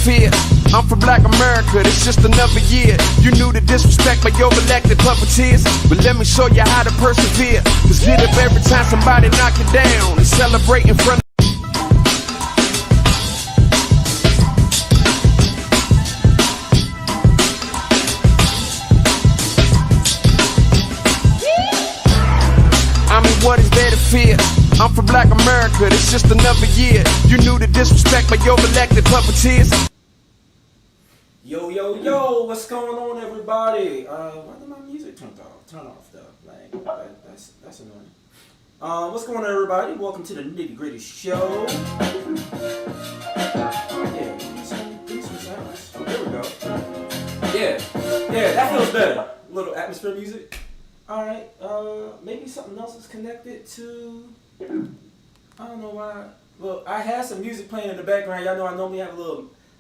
fear? I'm for black America, it's just another year. You knew the disrespect by your elected puppeteers, but let me show you how to persevere. Cause get up every time somebody knock you down and celebrate in front of what is there to fear? I'm for black America, it's just another year. You knew the disrespect by your elected puppeteers. Yo, yo, yo, what's going on, everybody? Why did my music turn off though? Like, that's annoying. What's going on, everybody? Welcome to the Nitty Gritty Show. Yeah, give me some sounds. There we go. Yeah, that feels better. A little atmosphere music. Alright, maybe something else is connected to, I don't know why. Well, I had some music playing in the background. Y'all know I normally have a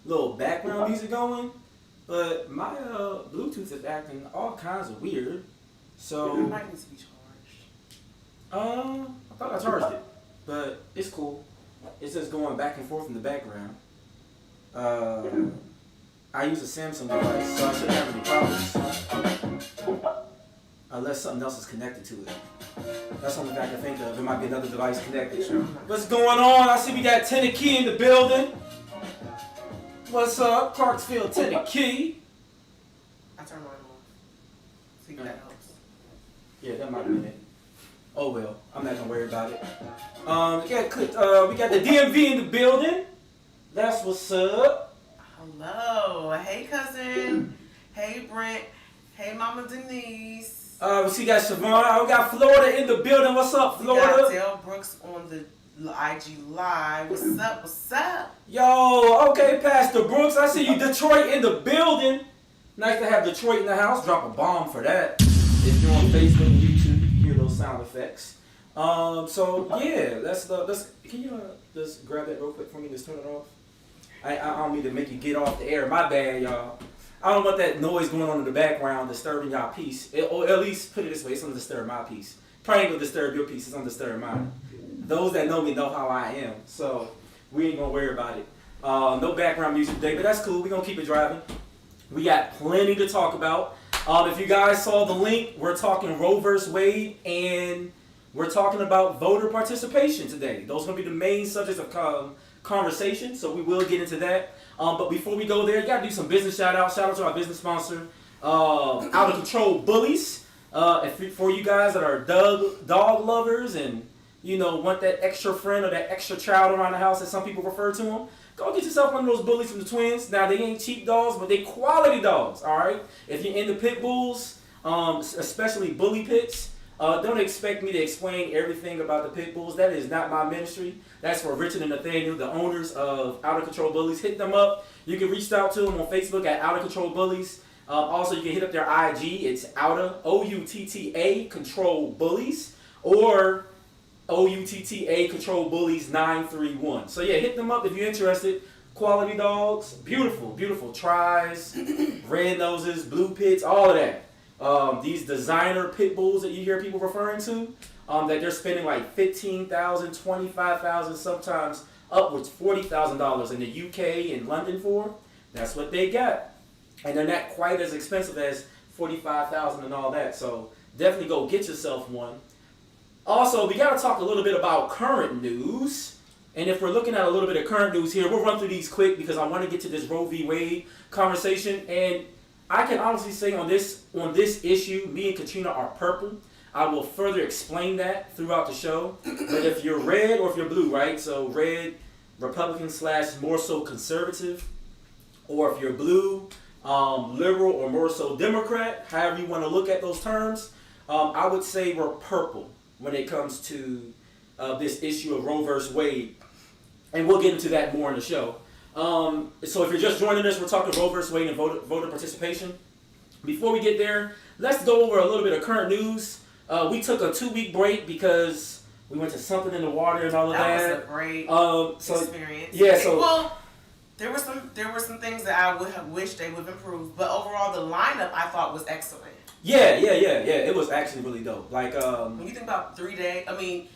little background music going, but my Bluetooth is acting all kinds of weird. So It might need to be charged. I thought I charged it, but it's cool. It's just going back and forth in the background. I use a Samsung device, so I shouldn't have any problems. Unless something else is connected to it. That's the only thing I can think of. There might be another device connected. What's going on? I see we got Tennessee in the building. What's up? Clarksville, Tennessee. I turned mine off. See if that helps. Yeah, that might have been it. Oh well, I'm not gonna worry about it. We got the DMV in the building. That's what's up. Hello. Hey, cousin. Hey, Brent. Hey, Mama Denise. We see got Siobhan. We got Florida in the building. What's up, Florida? We got Dale Brooks on the IG Live. What's up? What's up? Yo, okay, Pastor Brooks. I see you, Detroit in the building. Nice to have Detroit in the house. Drop a bomb for that. If you're on Facebook and YouTube, you can hear those sound effects. So yeah, let's. Can you just grab that real quick for me? Just turn it off. I don't mean to make you get off the air. My bad, y'all. I don't want that noise going on in the background disturbing y'all peace. Or at least put it this way, it's gonna disturb my peace. Probably ain't gonna disturb your peace, it's gonna disturb mine. Those that know me know how I am, so we ain't gonna worry about it. No background music today, but that's cool. We're gonna keep it driving. We got plenty to talk about. If you guys saw the link, we're talking Roe vs. Wade, and we're talking about voter participation today. Those are gonna be the main subjects of conversation, so we will get into that. But before we go there, you gotta do some business shout out. Shout out to our business sponsor, Out of Control Bullies. For you guys that are dog lovers and want that extra friend or that extra child around the house, as some people refer to them, go get yourself one of those bullies from the Twins. Now they ain't cheap dogs, but they quality dogs. All right. If you're into pit bulls, especially bully pits. Don't expect me to explain everything about the pit bulls. That is not my ministry. That's for Richard and Nathaniel, the owners of Out of Control Bullies. Hit them up. You can reach out to them on Facebook at Out of Control Bullies. Also, you can hit up their IG. It's Outa, OUTTA Control Bullies, or OUTTA Control Bullies 931. So yeah, hit them up if you're interested. Quality dogs, beautiful, beautiful tries, red noses, blue pits, all of that. These designer pit bulls that you hear people referring to, that they're spending like $15,000, $25,000, sometimes upwards $40,000 in the UK and London for. That's what they got, and they're not quite as expensive as $45,000 and all that. So definitely go get yourself one. Also, we gotta talk a little bit about current news, and if we're looking at a little bit of current news here, we'll run through these quick because I want to get to this Roe v. Wade conversation. And I can honestly say on this issue, me and Katrina are purple. I will further explain that throughout the show. But if you're red or if you're blue, right? So red, Republican / more so conservative, or if you're blue, liberal or more so Democrat, however you want to look at those terms, I would say we're purple when it comes to this issue of Roe vs. Wade. And we'll get into that more in the show. So if you're just joining us, we're talking Roe vs. Wade and voter participation. Before we get there, let's go over a little bit of current news. We took a 2-week break because we went to something in the water and all of that. That was a great experience. Yeah, so well, there were some things that I would have wished they would have improved, but overall the lineup I thought was excellent. Yeah. It was actually really dope. Like when you think about 3 days, I mean,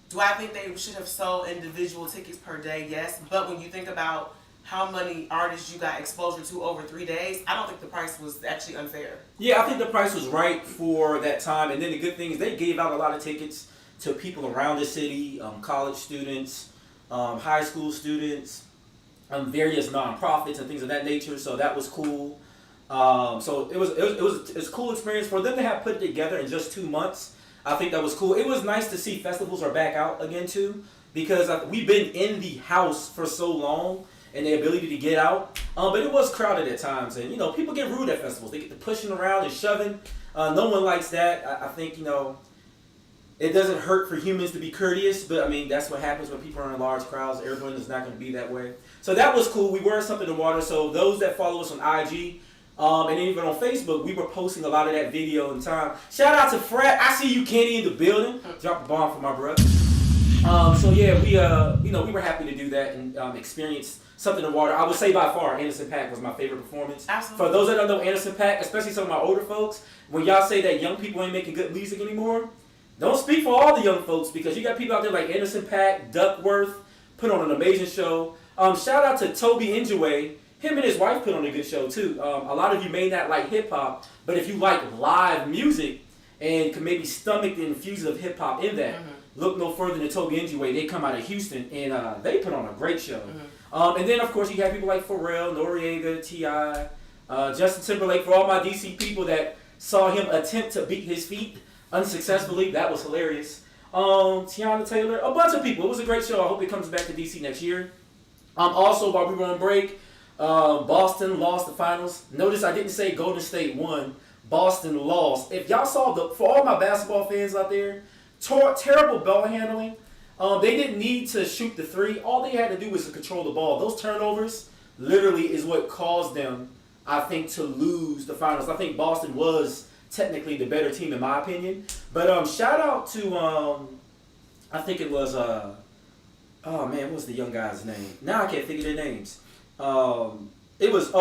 do I think they should have sold individual tickets per day? Yes, but when you think about how many artists you got exposure to over 3 days, I don't think the price was actually unfair. Yeah, I think the price was right for that time. And then the good thing is they gave out a lot of tickets to people around the city, college students, high school students, various nonprofits and things of that nature. So that was cool. So it was a cool experience for them to have put it together in just 2 months. I think that was cool. It was nice to see festivals are back out again too, because we've been in the house for so long and the ability to get out. But it was crowded at times, and people get rude at festivals. They get to pushing around and shoving. No one likes that. I think it doesn't hurt for humans to be courteous, but I mean that's what happens when people are in large crowds. Everyone is not going to be that way. So that was cool. We were something in water. So those that follow us on IG. And even on Facebook, we were posting a lot of that video in time. Shout out to Fred. I see you, Kenny, in the building. Drop a bomb for my brother. So yeah, we were happy to do that and experience something in water. I would say by far, Anderson .Paak was my favorite performance. Absolutely. For those that don't know Anderson .Paak, especially some of my older folks, when y'all say that young people ain't making good music anymore, don't speak for all the young folks, because you got people out there like Anderson .Paak, Duckworth, put on an amazing show. Shout out to Toby Injaway. Him and his wife put on a good show too. A lot of you may not like hip hop, but if you like live music and can maybe stomach the infusion of hip hop in that, look no further than Toby Injaway. They come out of Houston and they put on a great show. And then of course you have people like Pharrell, Noriega, T.I., Justin Timberlake. For all my DC people that saw him attempt to beat his feet unsuccessfully, that was hilarious. Tiana Taylor, a bunch of people. It was a great show. I hope it comes back to DC next year. Also, while we were on break, Boston lost the finals. Notice I didn't say Golden State won. Boston lost. If y'all saw for all my basketball fans out there, terrible ball handling. They didn't need to shoot the three. All they had to do was to control the ball. Those turnovers literally is what caused them, I think, to lose the finals. I think Boston was technically the better team in my opinion. But shout out to I think it was oh man, what was the young guy's name? Now I can't think of their names. It was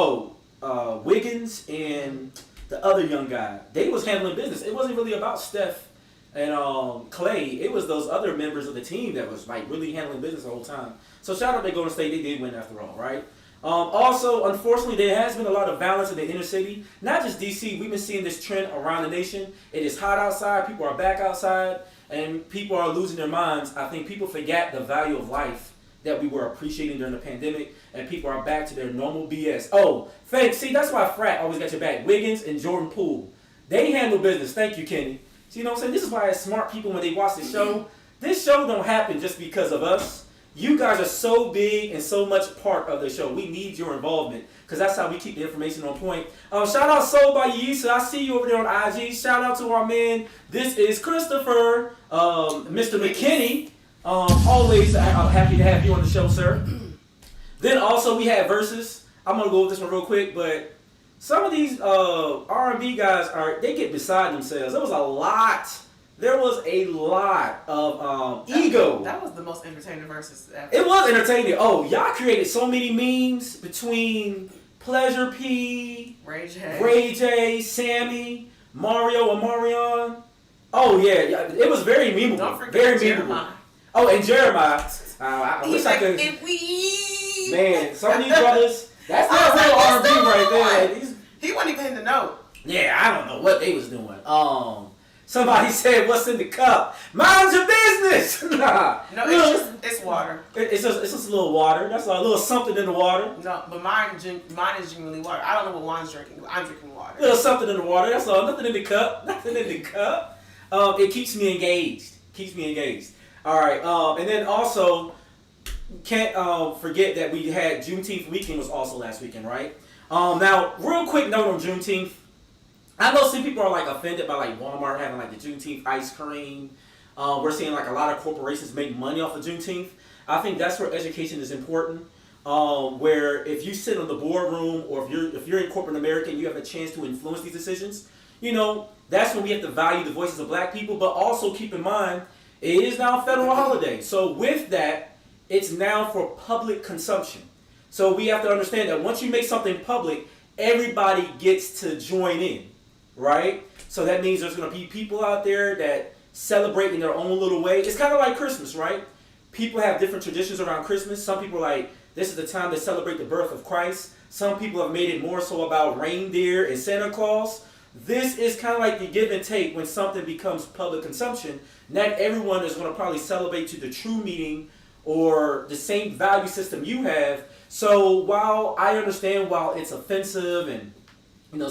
Wiggins and the other young guy. They was handling business. It wasn't really about Steph and Clay. It was those other members of the team that was like really handling business the whole time. So shout out to Golden State. They did win after all, right? Also, unfortunately, there has been a lot of violence in the inner city. Not just DC. We've been seeing this trend around the nation. It is hot outside. People are back outside, and people are losing their minds. I think people forget the value of life that we were appreciating during the pandemic, and people are back to their normal BS. Oh, thanks. See, that's why Frat always got your back. Wiggins and Jordan Poole. They handle business. Thank you, Kenny. See, you know what I'm saying? This is why smart people, when they watch the show, this show don't happen just because of us. You guys are so big and so much part of the show. We need your involvement, because that's how we keep the information on point. Shout out Soul by Yisa. I see you over there on IG. Shout out to our man. This is Christopher, Mr. McKinney. Always happy to have you on the show, sir. Then also we had Versus. I'm gonna go with this one real quick, but some of these R&B guys they get beside themselves. There was a lot of ego. That was the most entertaining Versus ever. It was entertaining. Oh, y'all created so many memes between Pleasure P, Ray J, Sammy, Mario, and Marion. Oh yeah, it was very memeable. Don't forget very Jeremiah. memeable. Oh, and Jeremiah. I wish I could. Man, some of these brothers, that's not real R&B right there. He wasn't even in the note. Yeah, I don't know what they was doing. Somebody said, "What's in the cup? Mind your business." Nah. No, it's water. It's just a little water. That's a little something in the water. No, but mine is genuinely water. I don't know what Juan's drinking. I'm drinking water. A little something in the water. That's all. Nothing in the cup. Nothing in the cup. It keeps me engaged. All right. And then also, can't forget that we had Juneteenth weekend was also last weekend, right? Now, real quick note on Juneteenth. I know some people are like offended by like Walmart having like the Juneteenth ice cream. We're seeing like a lot of corporations make money off of Juneteenth. I think that's where education is important. Where if you sit on the boardroom or if you're in corporate America and you have a chance to influence these decisions, that's when we have to value the voices of black people. But also keep in mind, it is now a federal holiday. So with that, it's now for public consumption. So we have to understand that once you make something public, everybody gets to join in. Right? So that means there's going to be people out there that celebrate in their own little way. It's kind of like Christmas, right? People have different traditions around Christmas. Some people are like This is the time to celebrate the birth of Christ. Some people have made it more so about reindeer and Santa Claus. This is kind of like the give and take when something becomes public consumption. Not everyone is going to probably celebrate to the true meaning or the same value system you have. So while I understand while it's offensive and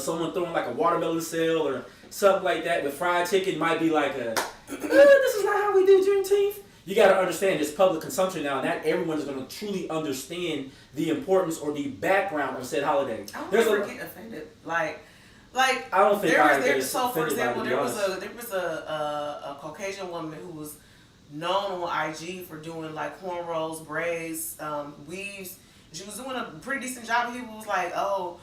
someone throwing like a watermelon sale or something like that with fried chicken might be like this is not how we do Juneteenth. You got to understand this public consumption now. Not everyone is going to truly understand the importance or the background of said holiday. I don't ever get offended. Like I don't think so for example, there was a Caucasian woman who was known on IG for doing like cornrows, braids, weaves. She was doing a pretty decent job, and people was like, oh,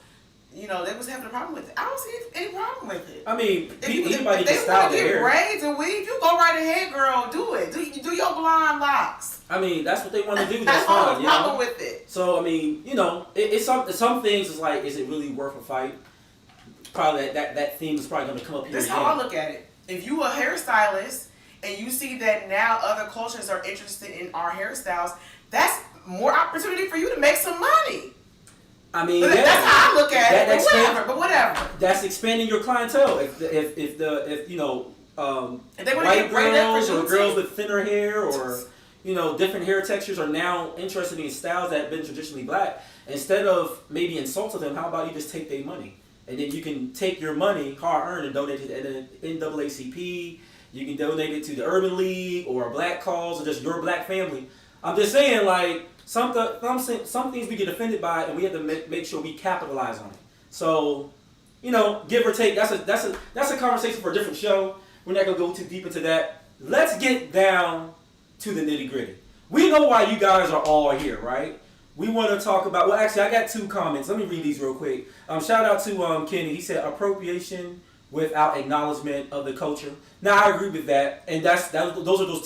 they was having a problem with it. I don't see any problem with it. I mean, anybody if can style their hair. They want to get braids and weave, you go right ahead, girl. Do it. Do your blonde locks. I mean, that's what they want to do. That's fine. No problem with it. So, I mean, it's some things is like, is it really worth a fight? Probably that theme is probably going to come up here. That's how I look at it. If you a hairstylist and you see that now other cultures are interested in our hairstyles, that's more opportunity for you to make some money. I mean, that's how I look at it. But whatever. That's expanding your clientele. If white girls or girls with thinner hair or different hair textures are now interested in styles that have been traditionally black, instead of maybe insulting them, how about you just take their money? And then you can take your money, hard earned, and donate it to the NAACP. You can donate it to the Urban League or a black cause or just your black family. I'm just saying, like, some things we get offended by, and we have to make sure we capitalize on it. So, give or take, that's a conversation for a different show. We're not gonna go too deep into that. Let's get down to the nitty gritty. We know why you guys are all here, right? We want to talk about. Well, actually, I got 2 comments. Let me read these real quick. Shout out to Kenny. He said appropriation without acknowledgement of the culture. Now I agree with that, and those are those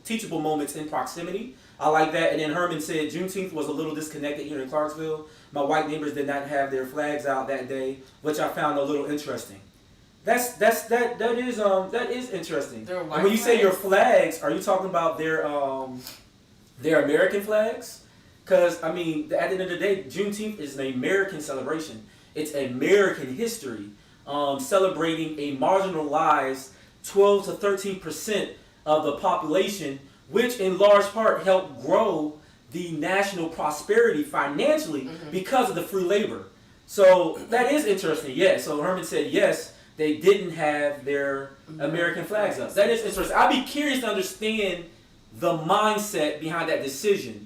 teachable moments in proximity. I like that. And then Herman said Juneteenth was a little disconnected here in Clarksville. My white neighbors did not have their flags out that day, which I found a little interesting. That is interesting. And when you say your flags, are you talking about their American flags? Because I mean, at the end of the day, Juneteenth is an American celebration. It's American history, celebrating a marginalized 12 to 13% of the population, which in large part helped grow the national prosperity financially because of the free labor. So that is interesting. Yeah. So Herman said yes, they didn't have their American flags up. That is interesting. I'd be curious to understand the mindset behind that decision.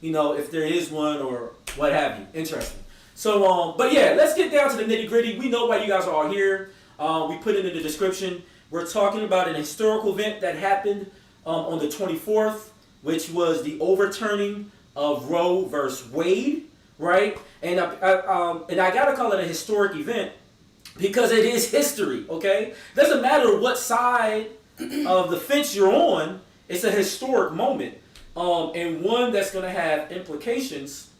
If there is one or what have you. Interesting. So, but yeah, let's get down to the nitty gritty. We know why you guys are all here. We put it in the description. We're talking about an historical event that happened on the 24th, which was the overturning of Roe versus Wade, right? And I gotta call it a historic event because it is history, okay? Doesn't matter what side of the fence you're on, it's a historic moment. And one that's going to have implications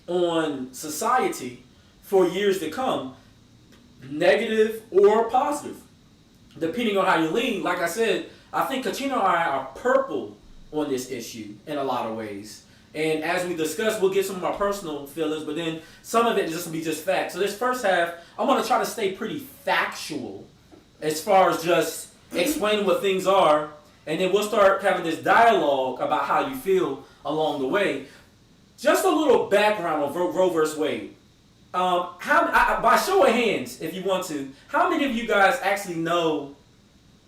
on society for years to come, negative or positive, depending on how you lean. Like I said, I think Katrina and I are purple on this issue in a lot of ways. And as we discuss, we'll get some of our personal feelings, but then some of it is just going to be just facts. So this first half, I'm going to try to stay pretty factual as far as just explaining what things are. And then we'll start having this dialogue about how you feel along the way. Just a little background on Roe versus Wade. By show of hands, if you want to, how many of you guys actually know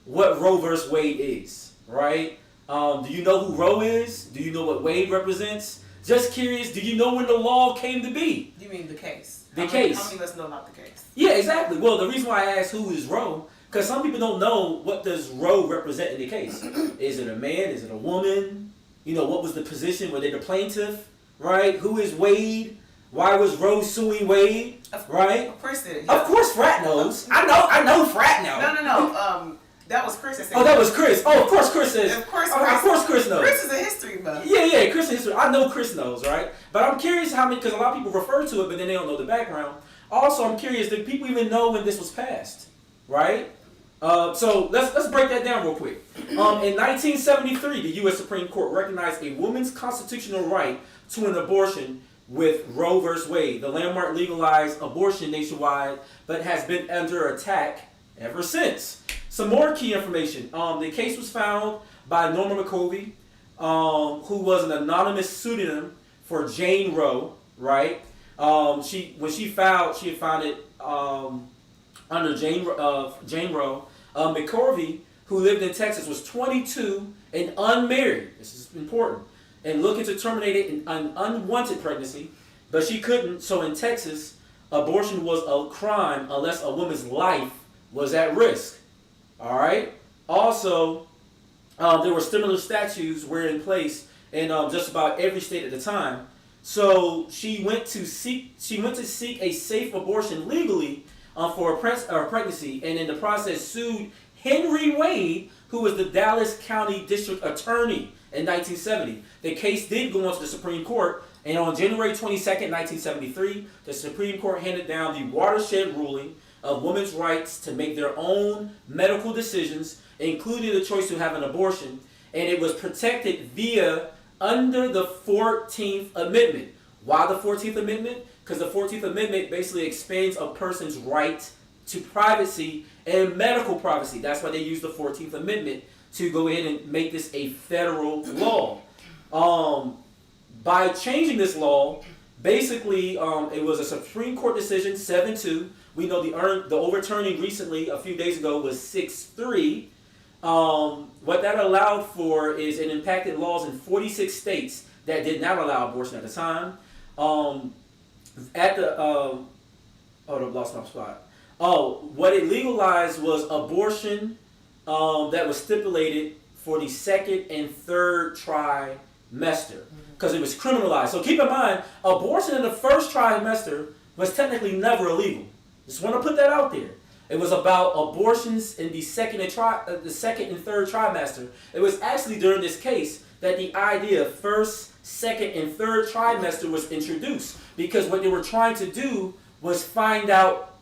what Roe versus Wade is, right? Do you know who Roe is? Do you know what Wade represents? Just curious, do you know when the law came to be? You mean the case? How many of us know about the case? Yeah, exactly. Well, the reason why I asked who is Roe, because some people don't know what does Roe represent in the case. Is it a man? Is it a woman? What was the position? Were they the plaintiff? Right? Who is Wade? Why was Roe suing Wade? Right? Of course it is. Of course Frat knows. I know Frat knows. No. That was Chris that said that was Chris. Oh, of course Chris says. Of course Chris knows. Chris is a history buff. Yeah, Chris is history. I know Chris knows, right? But I'm curious how many, because a lot of people refer to it, but then they don't know the background. Also, I'm curious, do people even know when this was passed? Right? So let's break that down real quick. In 1973, the U.S. Supreme Court recognized a woman's constitutional right to an abortion with Roe v. Wade. The landmark legalized abortion nationwide, but has been under attack ever since. Some more key information. The case was found by Norma McCovey, who was an anonymous pseudonym for Jane Roe, right? When she filed, she had found it under Jane Roe. McCorvey, who lived in Texas, was 22 and unmarried. This is important. And looking to terminate an unwanted pregnancy, but she couldn't. So in Texas, abortion was a crime unless a woman's life was at risk. All right. Also, there were similar statutes were in place in just about every state at the time. So she went to seek a safe abortion legally for a pregnancy, and in the process sued Henry Wade, who was the Dallas County District Attorney in 1970. The case did go on to the Supreme Court, and on January 22nd, 1973, the Supreme Court handed down the watershed ruling of women's rights to make their own medical decisions, including the choice to have an abortion, and it was protected via under the 14th Amendment. Why the 14th Amendment? Because the 14th Amendment basically expands a person's right to privacy and medical privacy. That's why they use the 14th Amendment to go ahead and make this a federal law. By changing this law, basically it was a Supreme Court decision, 7-2. We know the overturning recently, a few days ago, was 6-3. What that allowed for is it impacted laws in 46 states that did not allow abortion at the time. I've lost my spot. What it legalized was abortion that was stipulated for the second and third trimester, because it was criminalized. So keep in mind, abortion in the first trimester was technically never illegal. Just want to put that out there. It was about abortions in the second and third trimester. It was actually during this case that the idea of first, second, and third trimester was introduced, because what they were trying to do was find out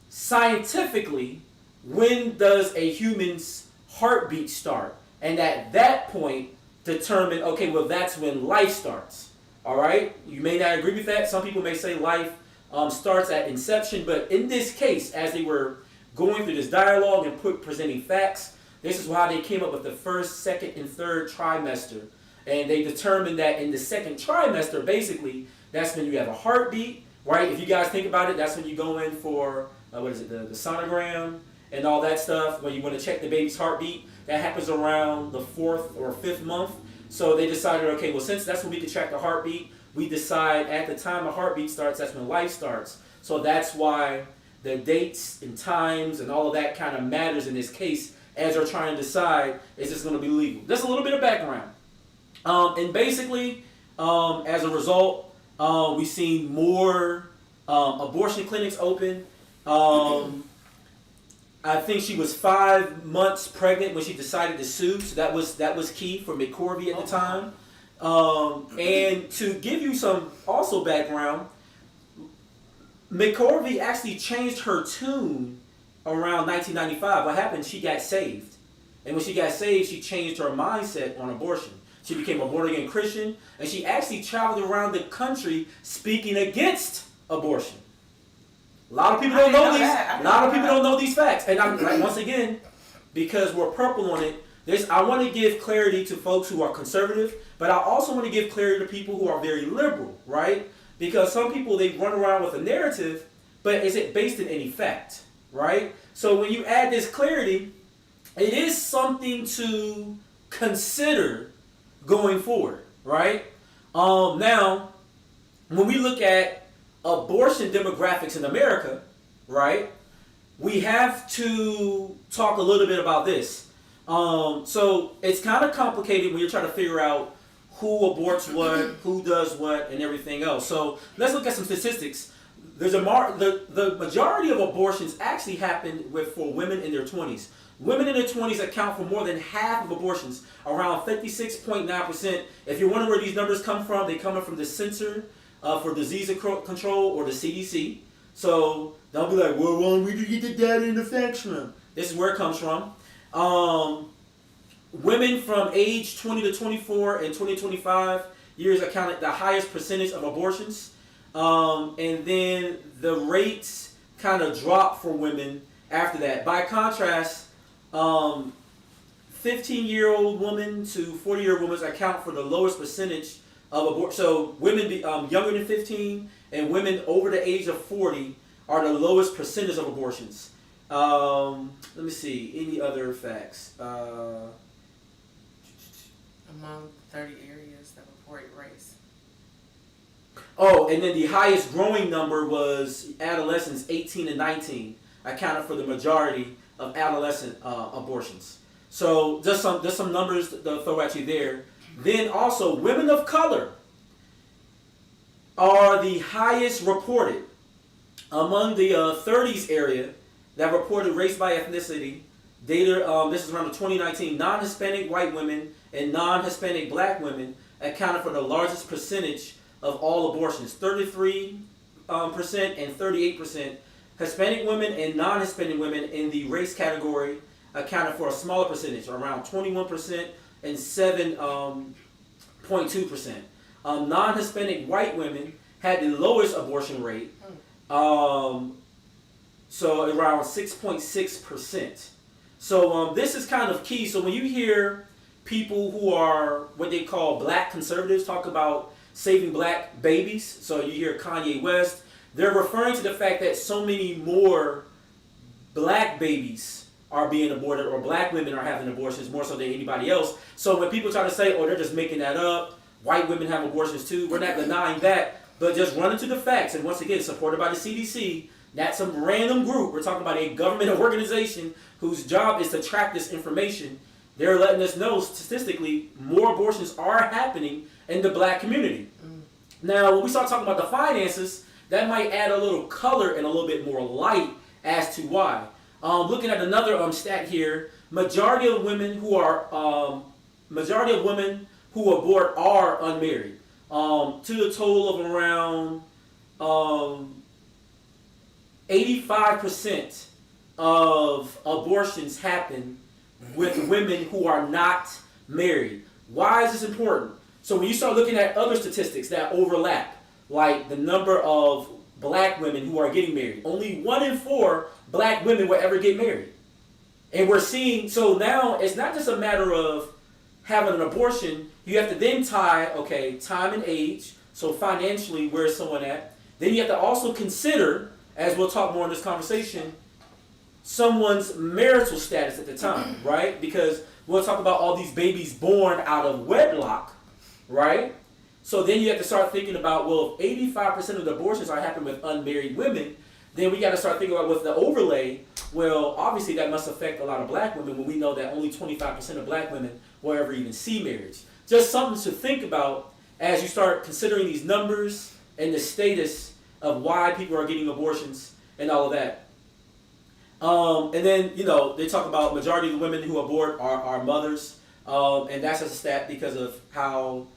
scientifically when does a human's heartbeat start, and at that point determine, okay, well, that's when life starts. All right, you may not agree with that. Some people may say life starts at inception, but in this case, as they were going through this dialogue and presenting facts, this is why they came up with the first, second, and third trimester. And they determined that in the second trimester, basically, that's when you have a heartbeat, right? If you guys think about it, that's when you go in for, the sonogram and all that stuff, when you want to check the baby's heartbeat. That happens around the 4th or 5th month. So they decided, okay, well, since that's when we can track the heartbeat, we decide at the time a heartbeat starts, that's when life starts. So that's why the dates and times and all of that kind of matters in this case as they're trying to decide, is this going to be legal? Just a little bit of background. And basically, as a result, we've seen more abortion clinics open. I think she was 5 months pregnant when she decided to sue, so that was key for McCorvey at the time. And to give you some also background, McCorvey actually changed her tune around 1995. What happened? She got saved. And when she got saved, she changed her mindset on abortion. She became a born-again Christian, and she actually traveled around the country speaking against abortion. A lot of people don't know these. A lot of people don't know these facts. And I'm once again, because we're purple on it, I want to give clarity to folks who are conservative, but I also want to give clarity to people who are very liberal, right? Because some people, they run around with a narrative, but is it based in any fact, right? So when you add this clarity, it is something to consider going forward, right? Now, when we look at abortion demographics in America, right, we have to talk a little bit about this. So it's kind of complicated when you're trying to figure out who aborts what, who does what, and everything else. So let's look at some statistics. There's the majority of abortions actually happen for women in their 20s. Women in their 20s account for more than half of abortions, around 56.9%. If you're wondering where these numbers come from, they come from the Center for Disease Control, or the CDC. So don't be like, well, we did get the data in the facts from. This is where it comes from. Women from age 20 to 24 and 20 to 25 years accounted the highest percentage of abortions. And then the rates kind of dropped for women after that. By contrast, 15-year-old women to 40-year-old women account for the lowest percentage of abortion. So women younger than 15 and women over the age of 40 are the lowest percentage of abortions. Let me see. Any other facts? Among 30 areas that report race. Oh, and then the highest growing number was adolescents 18 and 19 accounted for the majority of adolescent abortions. So just some numbers to throw at you there. Then also women of color are the highest reported among the 30s area that reported race by ethnicity. Data, this is around the 2019, non-Hispanic white women and non-Hispanic black women accounted for the largest percentage of all abortions, 33% and 38%. Hispanic women and non-Hispanic women in the race category accounted for a smaller percentage, around 21% and 7.2%. Non-Hispanic white women had the lowest abortion rate, so around 6.6%. So this is kind of key. So when you hear people who are what they call black conservatives talk about saving black babies, so you hear Kanye West, they're referring to the fact that so many more black babies are being aborted or black women are having abortions more so than anybody else. So when people try to say, oh, they're just making that up, white women have abortions too, we're not denying that, but just run into the facts. And once again, supported by the CDC, not some random group. We're talking about a government organization whose job is to track this information. They're letting us know statistically more abortions are happening in the black community. Now, when we start talking about the finances, that might add a little color and a little bit more light as to why. Looking at another stat here, majority of women who abort are unmarried. To the total of around 85% of abortions happen with women who are not married. Why is this important? So when you start looking at other statistics that overlap, like the number of black women who are getting married, only 1 in 4 black women will ever get married. And we're seeing, so now it's not just a matter of having an abortion, you have to then tie, okay, time and age, so financially where's someone at. Then you have to also consider, as we'll talk more in this conversation, someone's marital status at the time, right? Because we'll talk about all these babies born out of wedlock, right? So then you have to start thinking about, well, if 85% of the abortions are happening with unmarried women, then we got to start thinking about with the overlay, well, obviously that must affect a lot of black women when we know that only 25% of black women will ever even see marriage. Just something to think about as you start considering these numbers and the status of why people are getting abortions and all of that. And then, you know, they talk about majority of the women who abort are mothers. And that's just a stat because of how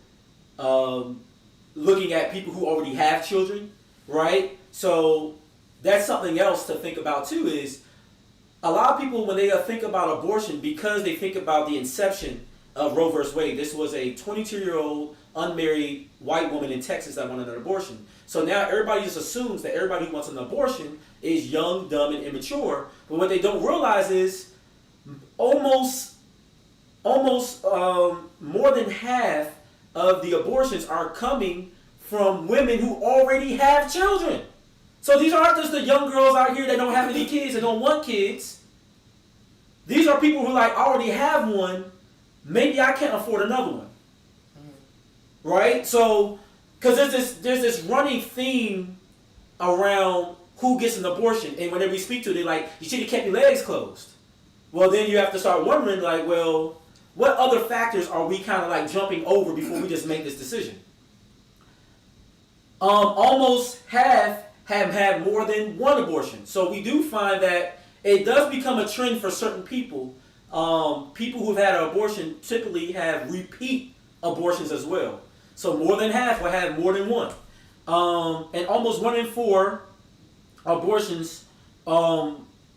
looking at people who already have children, right? So that's something else to think about too, is a lot of people when they think about abortion, because they think about the inception of Roe vs. Wade, this was a 22-year-old unmarried white woman in Texas that wanted an abortion. So now everybody just assumes that everybody who wants an abortion is young, dumb, and immature. But what they don't realize is almost more than half of the abortions are coming from women who already have children. So these aren't just the young girls out here that don't have any kids and don't want kids. These are people who like, I already have one, maybe I can't afford another one. Right? So, because there's this running theme around who gets an abortion. And whenever we speak to it, they're like, you should have kept your legs closed. Well, then you have to start wondering, like, well, what other factors are we kind of like jumping over before we just make this decision? Almost half have had more than one abortion. So we do find that it does become a trend for certain people. People who've had an abortion typically have repeat abortions as well. So more than half will have more than one. And almost 1 in 4 abortions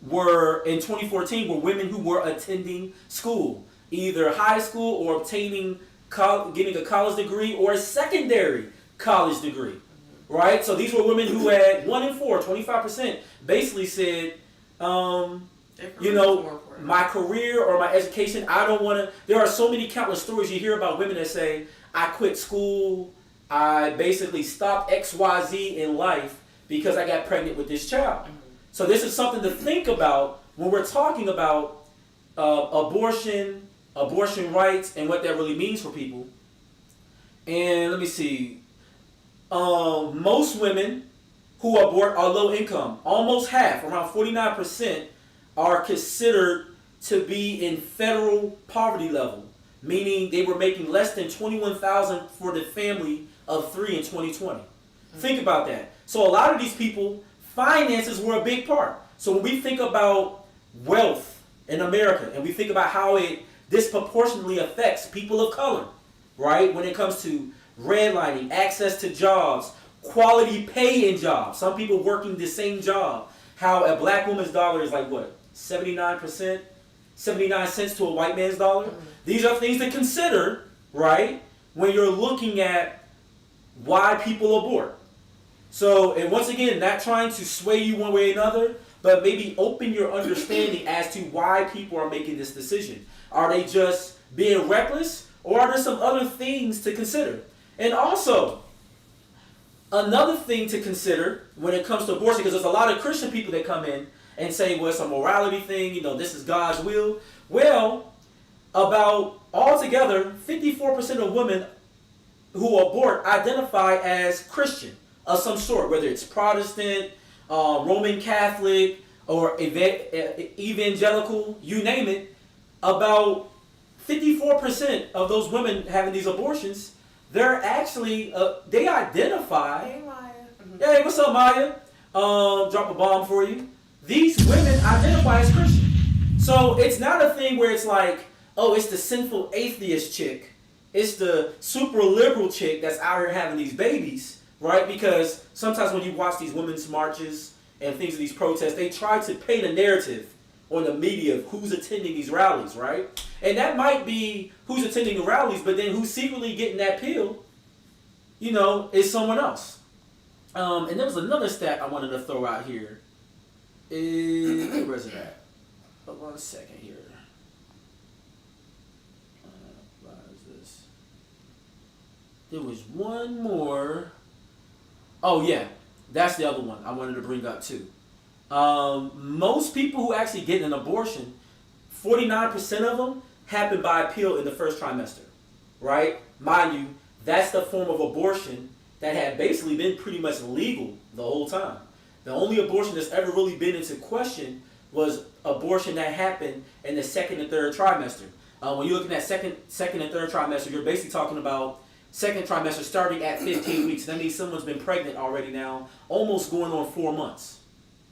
were in 2014 were women who were attending school, either high school or obtaining, getting a college degree or a secondary college degree, right? So these were women who had 1 in 4, 25%, basically said, you know, my career or my education, I don't want to. There are so many countless stories you hear about women that say, I quit school, I basically stopped XYZ in life because I got pregnant with this child. So this is something to think about when we're talking about abortion rights, and what that really means for people. And let me see. Most women who abort are low income. Almost half, around 49%, are considered to be in federal poverty level, meaning they were making less than $21,000 for the family of 3 in 2020. Think about that. So a lot of these people, finances were a big part. So when we think about wealth in America, and we think about how it disproportionately affects people of color, right? When it comes to redlining, access to jobs, quality pay in jobs, some people working the same job, how a black woman's dollar is like what? 79 cents to a white man's dollar. These are things to consider, right? When you're looking at why people abort. So, and once again, not trying to sway you one way or another, but maybe open your understanding as to why people are making this decision. Are they just being reckless, or are there some other things to consider? And also, another thing to consider when it comes to abortion, because there's a lot of Christian people that come in and say, well, it's a morality thing, you know, this is God's will. Well, about altogether, 54% of women who abort identify as Christian of some sort, whether it's Protestant, Roman Catholic, or evangelical, you name it. About 54% of those women having these abortions, they're actually, they identify. Hey, Maya. Hey, what's up, Maya? Drop a bomb for you. These women identify as Christian. So it's not a thing where it's like, oh, it's the sinful atheist chick. It's the super liberal chick that's out here having these babies, right? Because sometimes when you watch these women's marches and things of these protests, they try to paint a narrative on the media of who's attending these rallies, right? And that might be who's attending the rallies, but then who's secretly getting that pill, you know, is someone else. And there was another stat I wanted to throw out here. Where is it at? Hold on a second here. What is this? There was one more. Oh yeah, that's the other one I wanted to bring up too. Most people who actually get an abortion, 49% of them happen by a pill in the first trimester, right? Mind you, that's the form of abortion that had basically been pretty much legal the whole time. The only abortion that's ever really been into question was abortion that happened in the 2nd and 3rd trimester. When you're looking at second and third trimester, you're basically talking about second trimester starting at 15 weeks. That means someone's been pregnant already now, almost going on 4 months,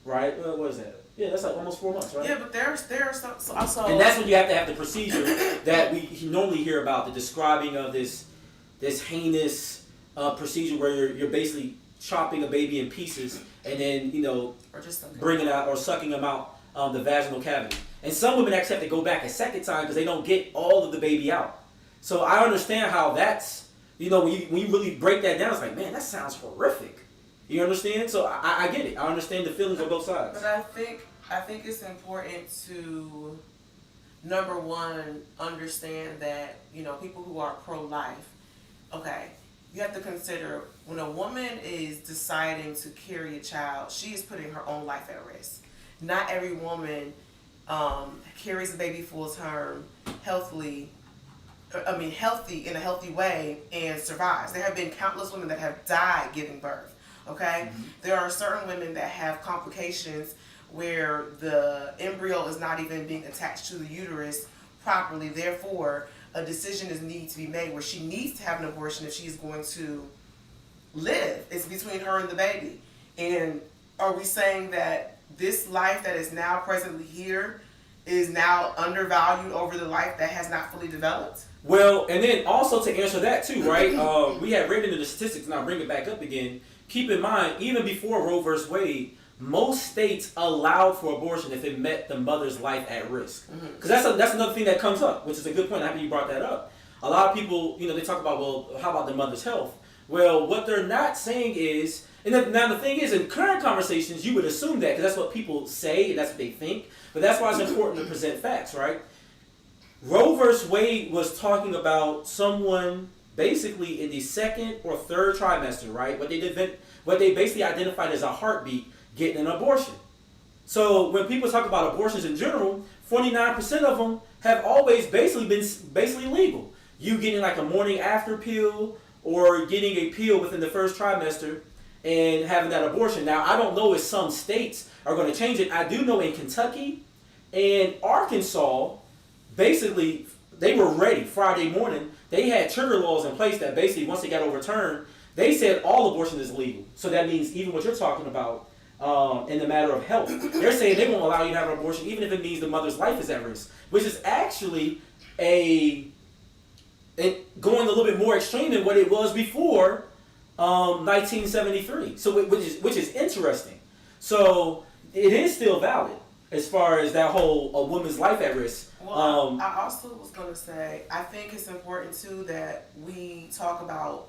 right? What is that? Yeah, that's like almost 4 months, right? Yeah, but there's also. And that's when you have to have the procedure that we normally hear about, the describing of this heinous procedure where you're basically chopping a baby in pieces and then, you know, or just bringing out or sucking them out the vaginal cavity. And some women actually have to go back a second time because they don't get all of the baby out. So I understand how that's, you know, when you really break that down, it's like, man, that sounds horrific. You understand? So I get it. I understand the feelings on both sides. But I think it's important to, number one, understand that, you know, people who are pro-life, okay, you have to consider when a woman is deciding to carry a child, she is putting her own life at risk. Not every woman carries a baby full term, healthy in a healthy way and survives. There have been countless women that have died giving birth. Okay? Mm-hmm. There are certain women that have complications where the embryo is not even being attached to the uterus properly. Therefore, a decision needs to be made where she needs to have an abortion if she's going to live. It's between her and the baby. And are we saying that this life that is now presently here is now undervalued over the life that has not fully developed? Well, and then also to answer that too, right? We had written into the statistics, and I'll bring it back up again. Keep in mind, even before Roe v. Wade, most states allowed for abortion if it met the mother's life at risk. Because that's another thing that comes up, which is a good point. I'm happy you brought that up. A lot of people, they talk about, well, how about the mother's health? Well, what they're not saying is, now the thing is, in current conversations, you would assume that, because that's what people say, and that's what they think, but that's why it's important to present facts, right? Roe versus Wade was talking about someone basically in the second or third trimester, right? What they basically identified as a heartbeat, getting an abortion. So when people talk about abortions in general, 49% of them have always basically been legal. You getting like a morning after pill or getting a pill within the first trimester and having that abortion. Now, I don't know if some states are going to change it. I do know in Kentucky and Arkansas, basically, they were ready Friday morning. They had trigger laws in place that basically, once they got overturned, they said all abortion is legal. So that means even what you're talking about in the matter of health, they're saying they won't allow you to have an abortion even if it means the mother's life is at risk, which is actually going a little bit more extreme than what it was before 1973. So which is interesting. So it is still valid as far as that whole a woman's life at risk. Well, I also was going to say, I think it's important too that we talk about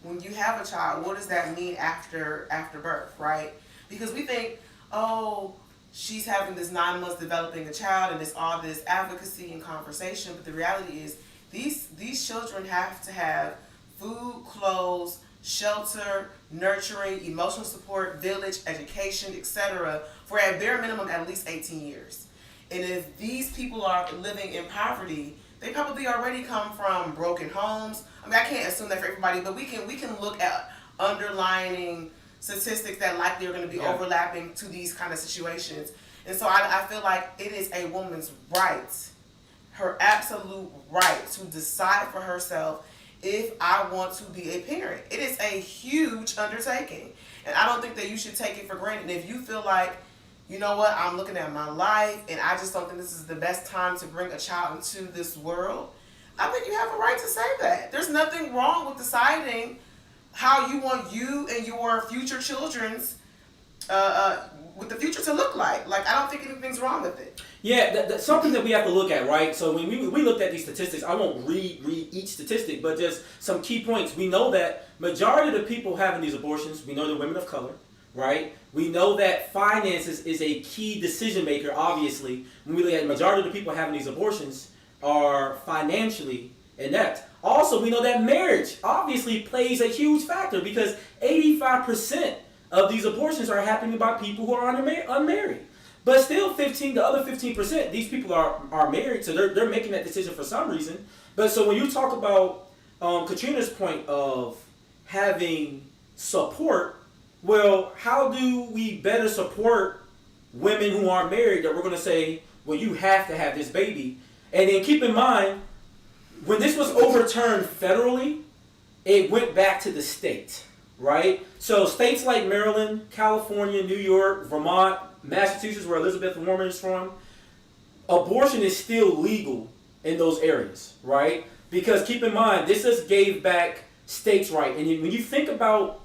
when you have a child, what does that mean after birth, right? Because we think, oh, she's having this 9 months developing a child and it's all this advocacy and conversation, but the reality is these children have to have food, clothes, shelter, nurturing, emotional support, village, education, etc. for at bare minimum at least 18 years. And if these people are living in poverty, they probably already come from broken homes. I mean, I can't assume that for everybody, but we can look at underlining statistics that likely are going to be overlapping to these kind of situations. And so I feel like it is a woman's right, her absolute right to decide for herself if I want to be a parent. It is a huge undertaking. And I don't think that you should take it for granted. And if you feel like, you know what, I'm looking at my life and I just don't think this is the best time to bring a child into this world, I think you have a right to say that. There's nothing wrong with deciding how you want you and your future children's with the future to look like. Like, I don't think anything's wrong with it. Yeah, that's something that we have to look at, right? So when we looked at these statistics, I won't read each statistic, but just some key points. We know that majority of the people having these abortions, we know they're women of color, right? We know that finances is a key decision maker, obviously. When we look at majority of the people having these abortions are financially inept. Also, we know that marriage obviously plays a huge factor because 85% of these abortions are happening by people who are unmarried. But still, the other 15%, these people are married, so they're making that decision for some reason. But so when you talk about Katrina's point of having support, well, how do we better support women who aren't married that we're going to say, well, you have to have this baby? And then keep in mind, when this was overturned federally, it went back to the state, right? So states like Maryland, California, New York, Vermont, Massachusetts, where Elizabeth Warren is from, abortion is still legal in those areas, right? Because keep in mind, this just gave back states' right. And when you think about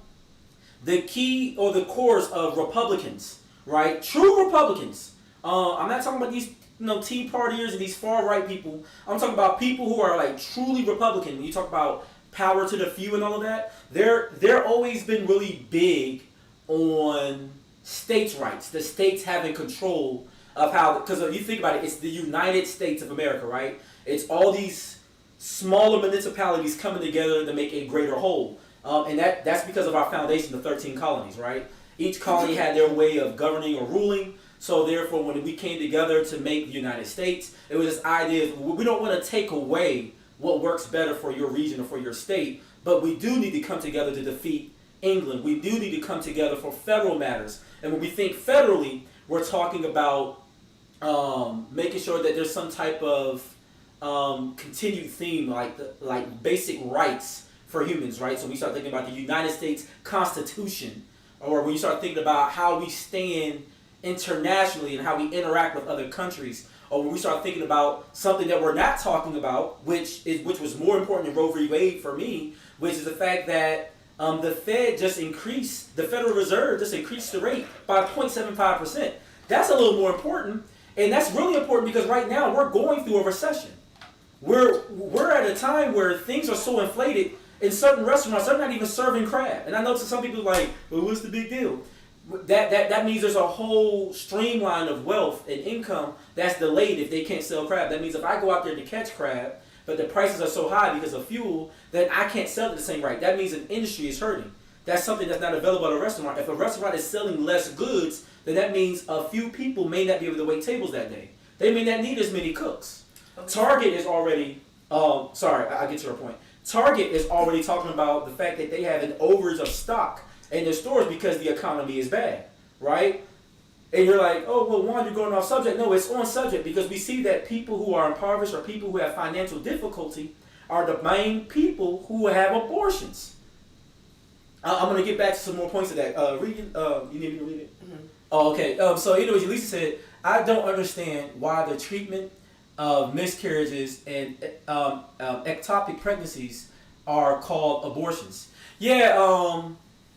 the key or the cores of Republicans, right? True Republicans. I'm not talking about these Tea Partiers and these far right people. I'm talking about people who are like truly Republican. When you talk about power to the few and all of that, they're always been really big on states' rights. The states having control of how, because you think about it, it's the United States of America, right? It's all these smaller municipalities coming together to make a greater whole. And that's because of our foundation, the 13 colonies, right? Each colony had their way of governing or ruling. So therefore, when we came together to make the United States, it was this idea of we don't want to take away what works better for your region or for your state, but we do need to come together to defeat England. We do need to come together for federal matters. And when we think federally, we're talking about making sure that there's some type of continued theme, like basic rights for humans, right? So we start thinking about the United States Constitution, or when you start thinking about how we stand internationally and how we interact with other countries, or when we start thinking about something that we're not talking about, which was more important than Roe v. Wade for me, which is the fact that the Federal Reserve just increased the rate by 0.75%. That's a little more important, and that's really important because right now we're going through a recession. We're at a time where things are so inflated. In certain restaurants, they're not even serving crab. And I know to some people like, well, what's the big deal? That means there's a whole streamline of wealth and income that's delayed if they can't sell crab. That means if I go out there to catch crab, but the prices are so high because of fuel, then I can't sell it the same rate. That means an industry is hurting. That's something that's not available at a restaurant. If a restaurant is selling less goods, then that means a few people may not be able to wait tables that day. They may not need as many cooks. Target is already, sorry, I get to your point. Target is already talking about the fact that they have an overage of stock in their stores because the economy is bad, right? And you're like, oh, well, Juan, you're going off subject. No, it's on subject because we see that people who are impoverished or people who have financial difficulty are the main people who have abortions. I'm going to get back to some more points of that. You need me to read it? Mm-hmm. Oh, okay. So anyways, Lisa said, I don't understand why the treatment of miscarriages and ectopic pregnancies are called abortions. Yeah,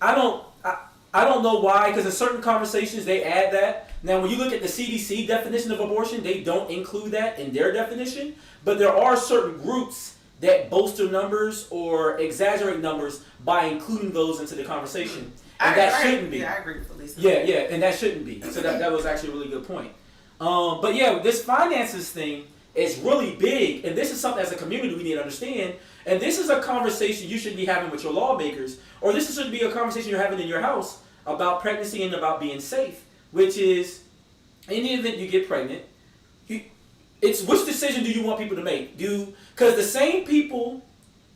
I don't know why, because in certain conversations they add that. Now, when you look at the CDC definition of abortion, they don't include that in their definition, but there are certain groups that bolster numbers or exaggerate numbers by including those into the conversation. And that shouldn't be. Yeah, I agree with Lisa. Yeah, and that shouldn't be. So that was actually a really good point. But yeah, this finances thing is really big, and this is something as a community we need to understand. And this is a conversation you should be having with your lawmakers, or this should be a conversation you're having in your house about pregnancy and about being safe, which is, in the event you get pregnant, it's which decision do you want people to make? Because the same people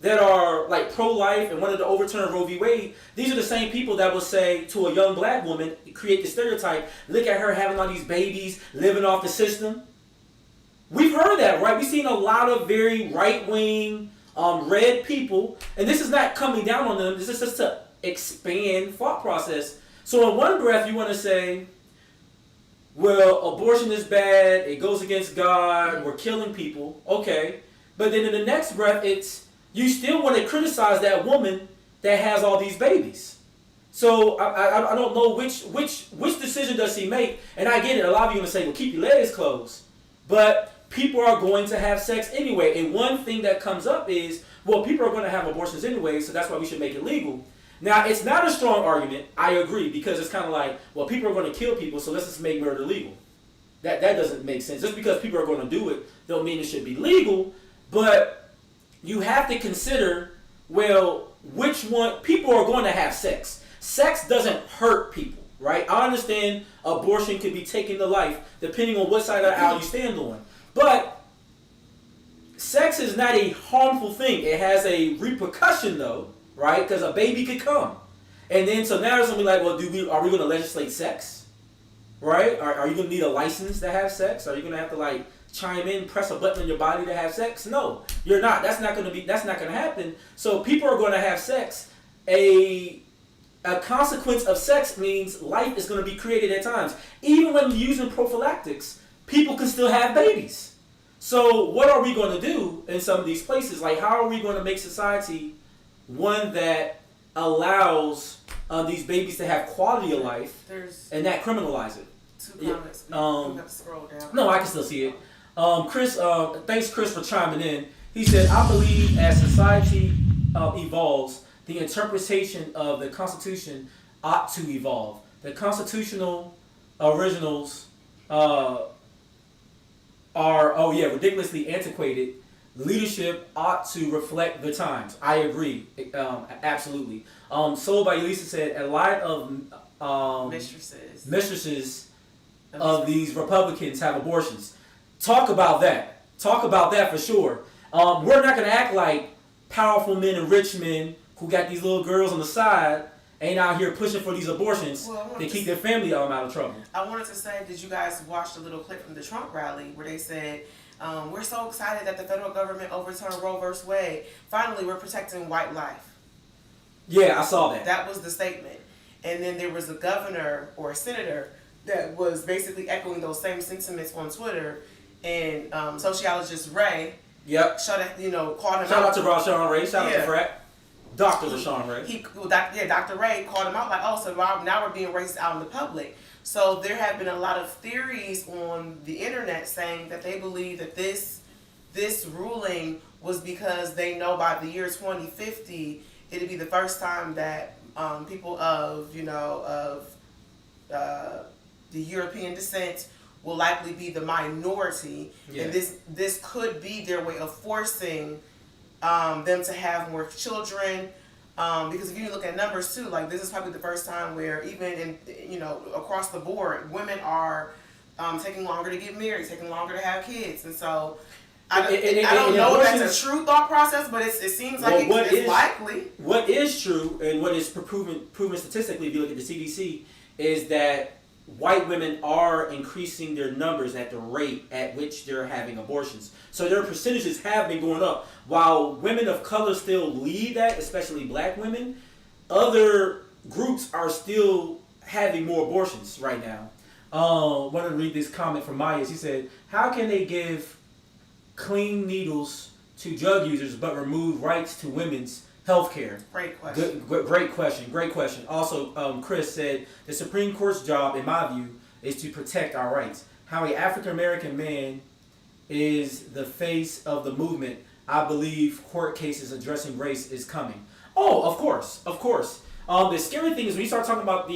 that are like pro-life and wanted to overturn Roe v. Wade, these are the same people that will say to a young black woman, create the stereotype, look at her having all these babies, living off the system. We've heard that, right? We've seen a lot of very right-wing, red people, and this is not coming down on them. This is just to expand thought process. So in one breath, you want to say, well, abortion is bad, it goes against God, we're killing people, okay. But then in the next breath, it's, you still want to criticize that woman that has all these babies. So I don't know which decision does he make, and I get it, a lot of you are going to say, well, keep your legs closed. But people are going to have sex anyway, and one thing that comes up is, well, people are going to have abortions anyway, so that's why we should make it legal. Now, it's not a strong argument, I agree, because it's kind of like, well, people are going to kill people, so let's just make murder legal. That doesn't make sense. Just because people are going to do it, don't mean it should be legal, but you have to consider, well, which one, people are going to have sex. Sex doesn't hurt people, right? I understand abortion could be taken to life, depending on what side of the aisle you stand on. But sex is not a harmful thing. It has a repercussion, though, right? Because a baby could come. And then, so now there's going to be like, well, are we going to legislate sex? Right? Are you going to need a license to have sex? Are you going to have to, like, chime in, press a button on your body to have sex? No, you're not. That's not going to happen. So people are going to have sex. A consequence of sex means life is going to be created at times. Even when using prophylactics, people can still have babies. So what are we going to do in some of these places? Like, how are we going to make society one that allows these babies to have quality of life and not criminalize it? Two comments. Yeah. You have to scroll down. No, I can still see it. Chris, thanks Chris for chiming in. He said, I believe as society evolves, the interpretation of the Constitution ought to evolve. The constitutional originals are ridiculously antiquated. Leadership ought to reflect the times. I agree, absolutely. Soul by Elisa said, a lot of mistresses of these Republicans have abortions. Talk about that. Talk about that for sure. We're not going to act like powerful men and rich men who got these little girls on the side ain't out here pushing for these abortions to keep their family out of trouble. I wanted to say, did you guys watch the little clip from the Trump rally where they said, we're so excited that the federal government overturned Roe v. Wade. Finally, we're protecting white life. Yeah, I saw that. That was the statement. And then there was a governor or a senator that was basically echoing those same sentiments on Twitter. And sociologist Ray, yep, called him out. Shout out to Rashawn Ray. Shout out to Frat. Dr. Rashawn Ray. Dr. Ray called him out like, oh, so now we're being racist out in the public. So there have been a lot of theories on the internet saying that they believe that this ruling was because they know by the year 2050 it'd be the first time that people of the European descent will likely be the minority, and this could be their way of forcing them to have more children. Because if you look at numbers too, like this is probably the first time where even in across the board, women are taking longer to get married, taking longer to have kids, and so I don't know if that's a true thought process, but it seems like it's likely. What is true and what is proven statistically, if you look at the CDC, is that white women are increasing their numbers at the rate at which they're having abortions. So their percentages have been going up. While women of color still lead that, especially black women, other groups are still having more abortions right now. I want to read this comment from Maya. She said, how can they give clean needles to drug users but remove rights to women's health care? Great question. Great question. Also, Chris said, the Supreme Court's job, in my view, is to protect our rights. How an African-American man is the face of the movement, I believe court cases addressing race is coming. Oh, of course. The scary thing is when you start talking about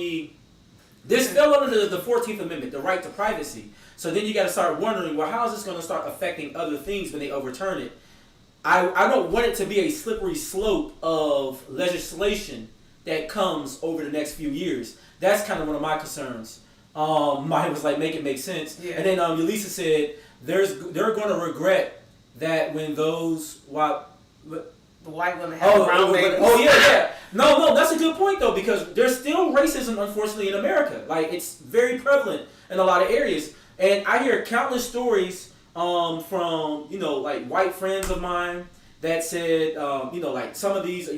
this fell under the 14th Amendment, the right to privacy. So then you got to start wondering, well, how is this going to start affecting other things when they overturn it? I don't want it to be a slippery slope of legislation that comes over the next few years. That's kind of one of my concerns. Mine was like, make it make sense. Yeah. And then Yulisa said, they're going to regret that when those the white women have brown babies. Oh yeah. No, that's a good point though, because there's still racism, unfortunately, in America. Like, it's very prevalent in a lot of areas, and I hear countless stories from like white friends of mine that said like some of these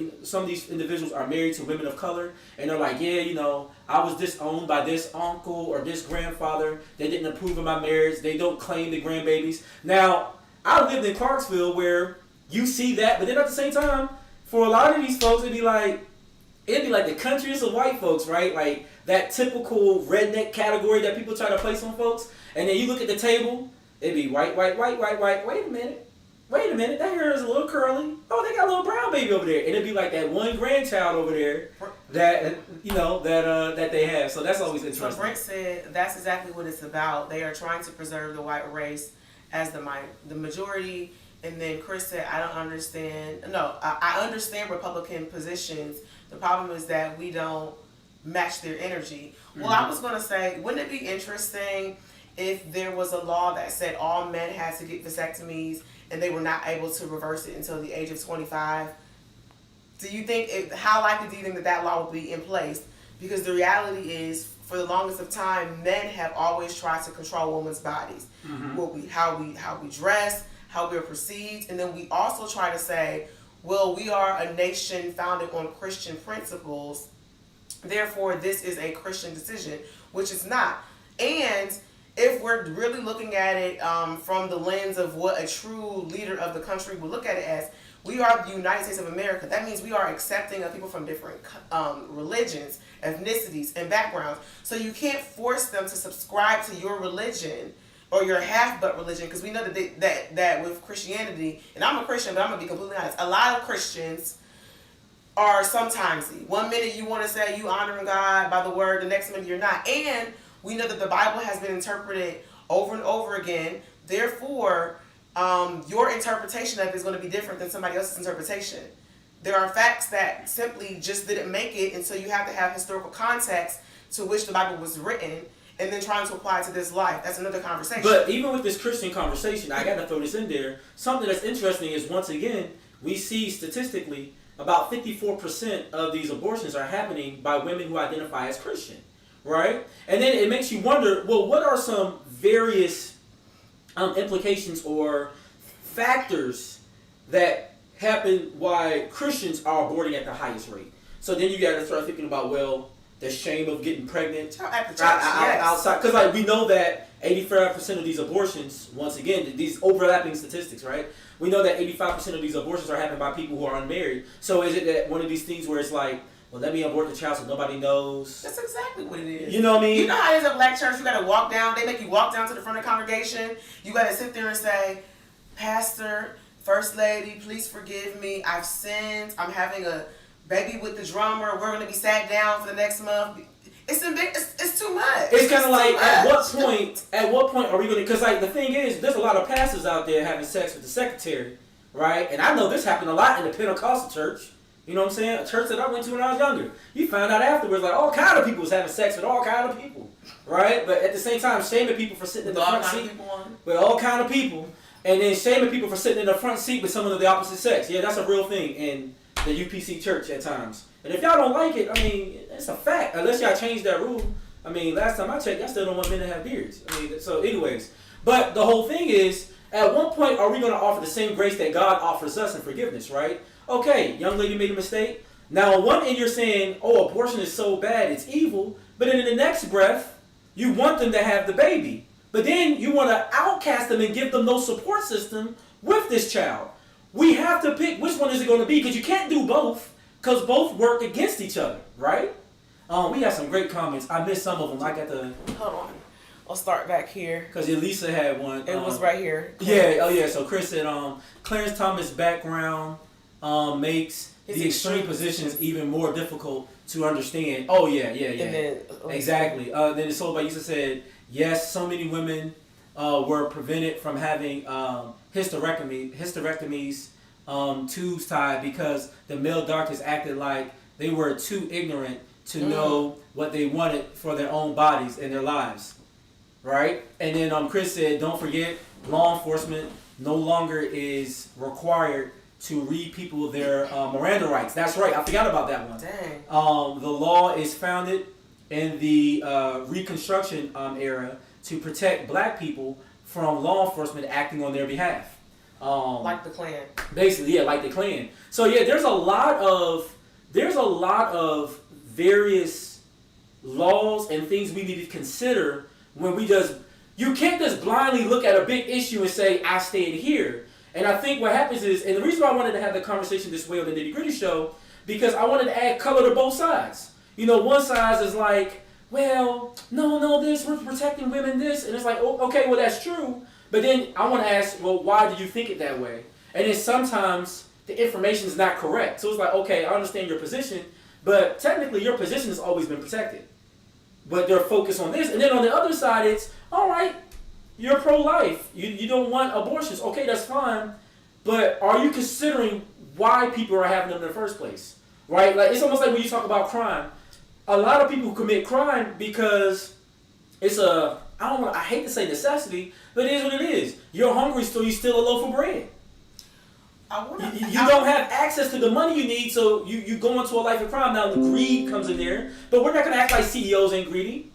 individuals are married to women of color, and they're like, I was disowned by this uncle or this grandfather. They didn't approve of my marriage. They don't claim the grandbabies. Now, I lived in Clarksville where you see that, but then at the same time, for a lot of these folks, it'd be like the countryest of white folks, right? Like that typical redneck category that people try to place on folks, and then you look at the table. It'd be white. Wait a minute. That hair is a little curly. Oh, they got a little brown baby over there. And it'd be like that one grandchild over there that that they have. So that's always interesting. So Brent said that's exactly what it's about. They are trying to preserve the white race as the majority. And then Chris said, I don't understand. No, I understand Republican positions. The problem is that we don't match their energy. Well, I was going to say, wouldn't it be interesting if there was a law that said all men had to get vasectomies and they were not able to reverse it until the age of 25? How likely do you think that law will be in place? Because the reality is, for the longest of time, men have always tried to control women's bodies. How we dress, how we're perceived, and then we also try to say, well, we are a nation founded on Christian principles, therefore this is a Christian decision, which it's not. And if we're really looking at it from the lens of what a true leader of the country would look at it as, we are the United States of America. That means we are accepting of people from different religions, ethnicities, and backgrounds. So you can't force them to subscribe to your religion or your half-butt religion, because we know that with Christianity, and I'm a Christian, but I'm going to be completely honest, a lot of Christians are sometimesy. One minute you want to say you honoring God by the word, the next minute you're not. And we know that the Bible has been interpreted over and over again. Therefore, your interpretation of it is going to be different than somebody else's interpretation. There are facts that simply just didn't make it, and so you have to have historical context to which the Bible was written, and then trying to apply it to this life. That's another conversation. But even with this Christian conversation, I got to throw this in there. Something that's interesting is, once again, we see statistically about 54% of these abortions are happening by women who identify as Christian. Right? And then it makes you wonder, well, what are some various implications or factors that happen why Christians are aborting at the highest rate? So then you got to start thinking about, well, the shame of getting pregnant at the church, outside. Because we know that 85% of these abortions, once again, these overlapping statistics, right? We know that 85% of these abortions are happening by people who are unmarried. So is it that one of these things where it's like, well, let me abort the child so nobody knows? That's exactly what it is. You know what I mean? You know how it is at black church? You got to walk down. They make you walk down to the front of the congregation. You got to sit there and say, Pastor, First Lady, please forgive me. I've sinned. I'm having a baby with the drummer. We're going to be sat down for the next month. It's too much. It's kind of like, at what point are we going to, because like the thing is, there's a lot of pastors out there having sex with the secretary, right? And I know this happened a lot in the Pentecostal church. You know what I'm saying? A church that I went to when I was younger. You found out afterwards, like all kind of people was having sex with all kind of people, right? But at the same time, shaming people for sitting in the front seat with all kind of people, and then shaming people for sitting in the front seat with someone of the opposite sex. Yeah, that's a real thing in the UPC church at times. And if y'all don't like it, I mean, it's a fact. Unless y'all change that rule. I mean, last time I checked, y'all still don't want men to have beards. I mean, so anyways. But the whole thing is, at what point are we going to offer the same grace that God offers us in forgiveness, right? Okay, young lady made a mistake. Now, on one end, you're saying, oh, abortion is so bad, it's evil. But then in the next breath, you want them to have the baby. But then you want to outcast them and give them no support system with this child. We have to pick which one is it going to be, because you can't do both, because both work against each other, right? We have some great comments. I missed some of them. I got the... Hold on. I'll start back here. Because Elisa had one. It was right here. Yeah, oh yeah. So Chris said, Clarence Thomas' background makes the extreme positions even more difficult to understand. Oh yeah. And then, exactly. Then the Soul by Yisa said, yes, so many women were prevented from having hysterectomies, tubes tied, because the male doctors acted like they were too ignorant to know what they wanted for their own bodies and their lives. Right? And then Chris said, don't forget, law enforcement no longer is required to read people their Miranda rights. That's right. I forgot about that one. Dang. The law is founded in the Reconstruction era to protect black people from law enforcement acting on their behalf. Like the Klan. Basically, yeah, like the Klan. So yeah, there's a lot of various laws and things we need to consider when you can't just blindly look at a big issue and say, I stand here. And I think what happens is, and the reason why I wanted to have the conversation this way on the Nitty Gritty Show, because I wanted to add color to both sides. You know, one side is like, well, no, we're protecting women, this. And it's like, oh, okay, well, that's true. But then I want to ask, well, why do you think it that way? And then sometimes the information is not correct. So it's like, okay, I understand your position, but technically your position has always been protected. But they're focused on this. And then on the other side, it's, all right, you're pro-life. You don't want abortions. Okay, that's fine. But are you considering why people are having them in the first place? Right? Like, it's almost like when you talk about crime. A lot of people commit crime because it's I hate to say necessity, but it is what it is. You're hungry, so you steal a loaf of bread. You don't have access to the money you need, so you go into a life of crime. Now, the greed comes in there, but we're not going to act like CEOs ain't greedy.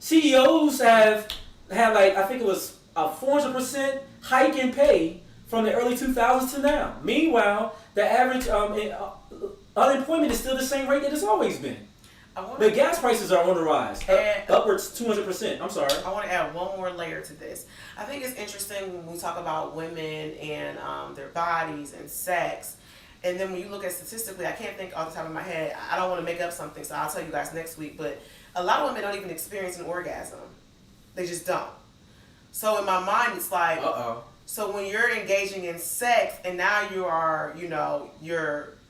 CEOs have had, like, I think it was a 400% hike in pay from the early 2000s to now. Meanwhile, the average unemployment is still the same rate that it's always been. The gas prices are on the rise, upwards 200%. I'm sorry. I want to add one more layer to this. I think it's interesting when we talk about women and their bodies and sex. And then when you look at statistically, I can't think off the top of my head. I don't want to make up something, so I'll tell you guys next week. But a lot of women don't even experience an orgasm. They just don't. So in my mind, it's like, so when you're engaging in sex and now you are,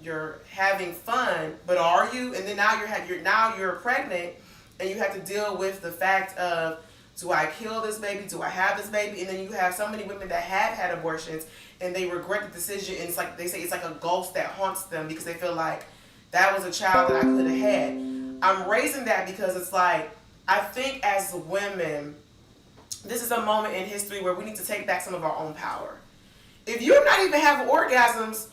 you're having fun, but are you? And then now you're pregnant, and you have to deal with the fact of, do I kill this baby? Do I have this baby? And then you have so many women that have had abortions, and they regret the decision. And it's like they say, it's like a ghost that haunts them because they feel like that was a child that I could have had. I'm raising that because it's like, I think as women, this is a moment in history where we need to take back some of our own power. If you're not even having orgasms,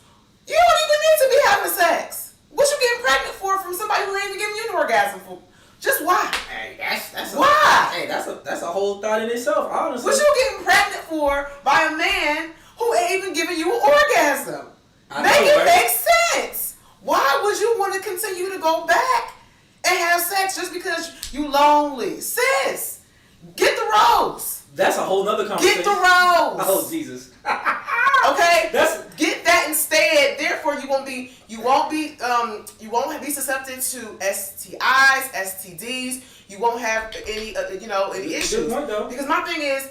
you don't even need to be having sex. What you getting pregnant for from somebody who ain't even giving you an orgasm for? Just why? Hey, that's why? That's a whole thought in itself, honestly. What you getting pregnant for by a man who ain't even giving you an orgasm? Make it make sense. Why would you want to continue to go back and have sex just because you lonely? Sis, get the rose. That's a whole nother conversation. Get the rose. Oh Jesus. Okay. Get that instead. Therefore, you won't be susceptible to STIs, STDs. You won't have any issues. Good point, though. Because my thing is,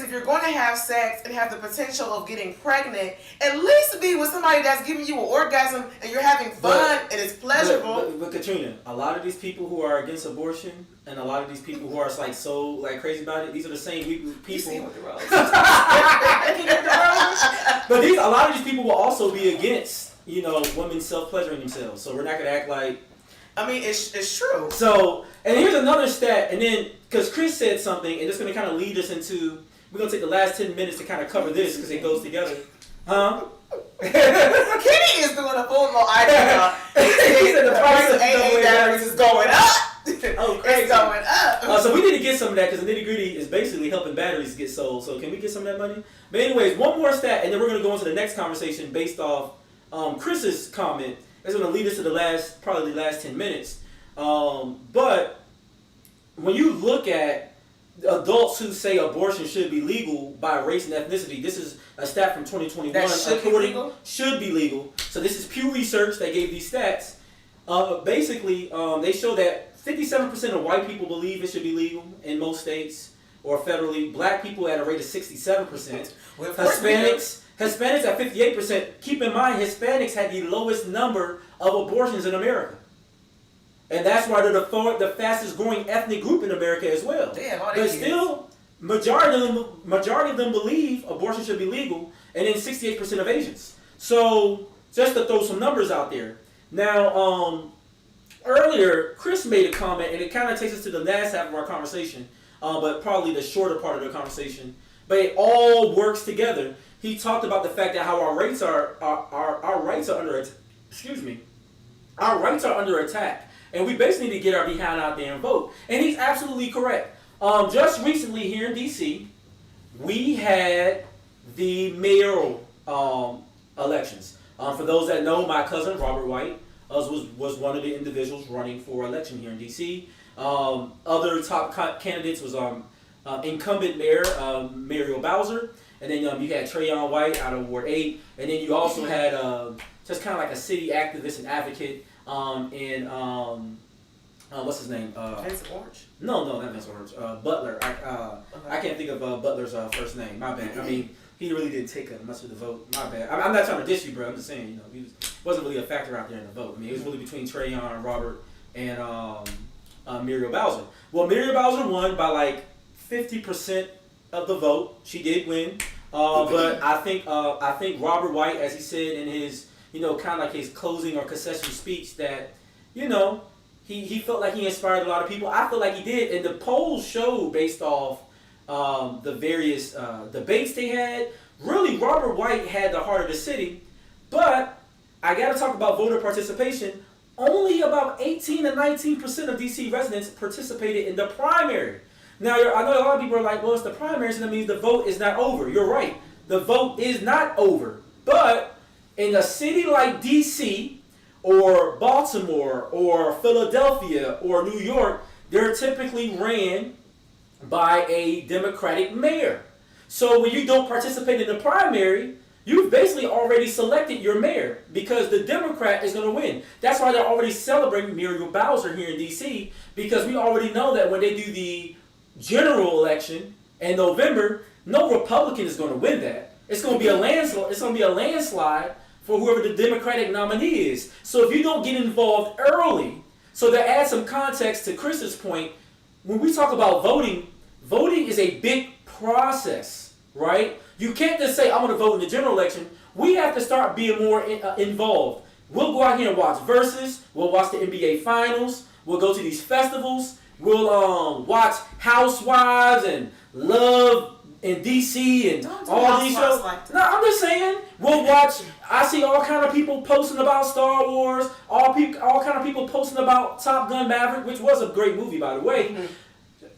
if you're going to have sex and have the potential of getting pregnant, at least be with somebody that's giving you an orgasm and you're having fun and it's pleasurable. But Katrina, a lot of these people who are against abortion and a lot of these people who are so crazy about it, these are the same people. You see what the rose. But a lot of these people will also be against, women self-pleasuring themselves. So we're not gonna act like. I mean, it's true. So, and here's another stat, and then, because Chris said something, and it's going to kind of lead us into, we're going to take the last 10 minutes to kind of cover this, because it goes together. Huh? Kenny is doing a full blown idea. He said the price of AA batteries is going up. Oh, crazy. It's going up. So we need to get some of that, because the Nitty Gritty is basically helping batteries get sold. So can we get some of that money? But anyways, one more stat, and then we're going to go into the next conversation based off Chris's comment. It's going to lead us to the last 10 minutes. But when you look at adults who say abortion should be legal by race and ethnicity, this is a stat from 2021. That should be legal? Should be legal. So this is Pew Research that gave these stats. Basically, they show that 57% of white people believe it should be legal in most states or federally. Black people at a rate of 67%. Well, Hispanics at 58%. Keep in mind, Hispanics had the lowest number of abortions in America. And that's why they're the fastest growing ethnic group in America as well. Damn, but still, majority of them believe abortion should be legal, and then 68% of Asians. So, just to throw some numbers out there. Now, earlier, Chris made a comment, and it kind of takes us to the last half of our conversation, but probably the shorter part of the conversation. But it all works together. He talked about the fact that how our rights are under attack, and we basically need to get our behind out there and vote. And he's absolutely correct. Just recently here in D.C., we had the mayoral elections. For those that know, my cousin Robert White was one of the individuals running for election here in D.C. Other top candidates was incumbent mayor Muriel Bowser. And then you had Trayon White out of Ward 8. And then you also had just kind of like a city activist and advocate in, what's his name? Vincent Orange? No, not Vincent Orange. Butler. I can't think of Butler's first name. My bad. I mean, he really didn't take much of the vote. My bad. I'm not trying to diss you, bro. I'm just saying, he wasn't really a factor out there in the vote. I mean, it was really between Trayon, Robert, and Muriel Bowser. Well, Muriel Bowser won by like 50% of the vote. She did win, but I think Robert White, as he said in his kind of like his closing or concession speech, that he felt like he inspired a lot of people. I feel like he did, and the polls show based off the various debates they had. Really, Robert White had the heart of the city, but I got to talk about voter participation. Only about 18 to 19% of DC residents participated in the primary. Now, I know a lot of people are like, well, it's the primaries, and that means the vote is not over. You're right. The vote is not over. But in a city like D.C. or Baltimore or Philadelphia or New York, they're typically ran by a Democratic mayor. So when you don't participate in the primary, you've basically already selected your mayor because the Democrat is going to win. That's why they're already celebrating Muriel Bowser here in D.C. because we already know that when they do the general election in November, no Republican is going to win that. It's going to be a landslide. It's going to be a landslide for whoever the Democratic nominee is. So if you don't get involved early, so to add some context to Chris's point, when we talk about voting is a big process, right? You can't just say, I'm going to vote in the general election. We have to start being more involved. We'll go out here and watch Versus. We'll watch the NBA Finals. We'll go to these festivals. We'll watch Housewives and Love in DC and all these shows. Like no, I'm just saying. We'll watch. I see all kind of people posting about Star Wars. All kind of people posting about Top Gun Maverick, which was a great movie, by the way. Mm-hmm.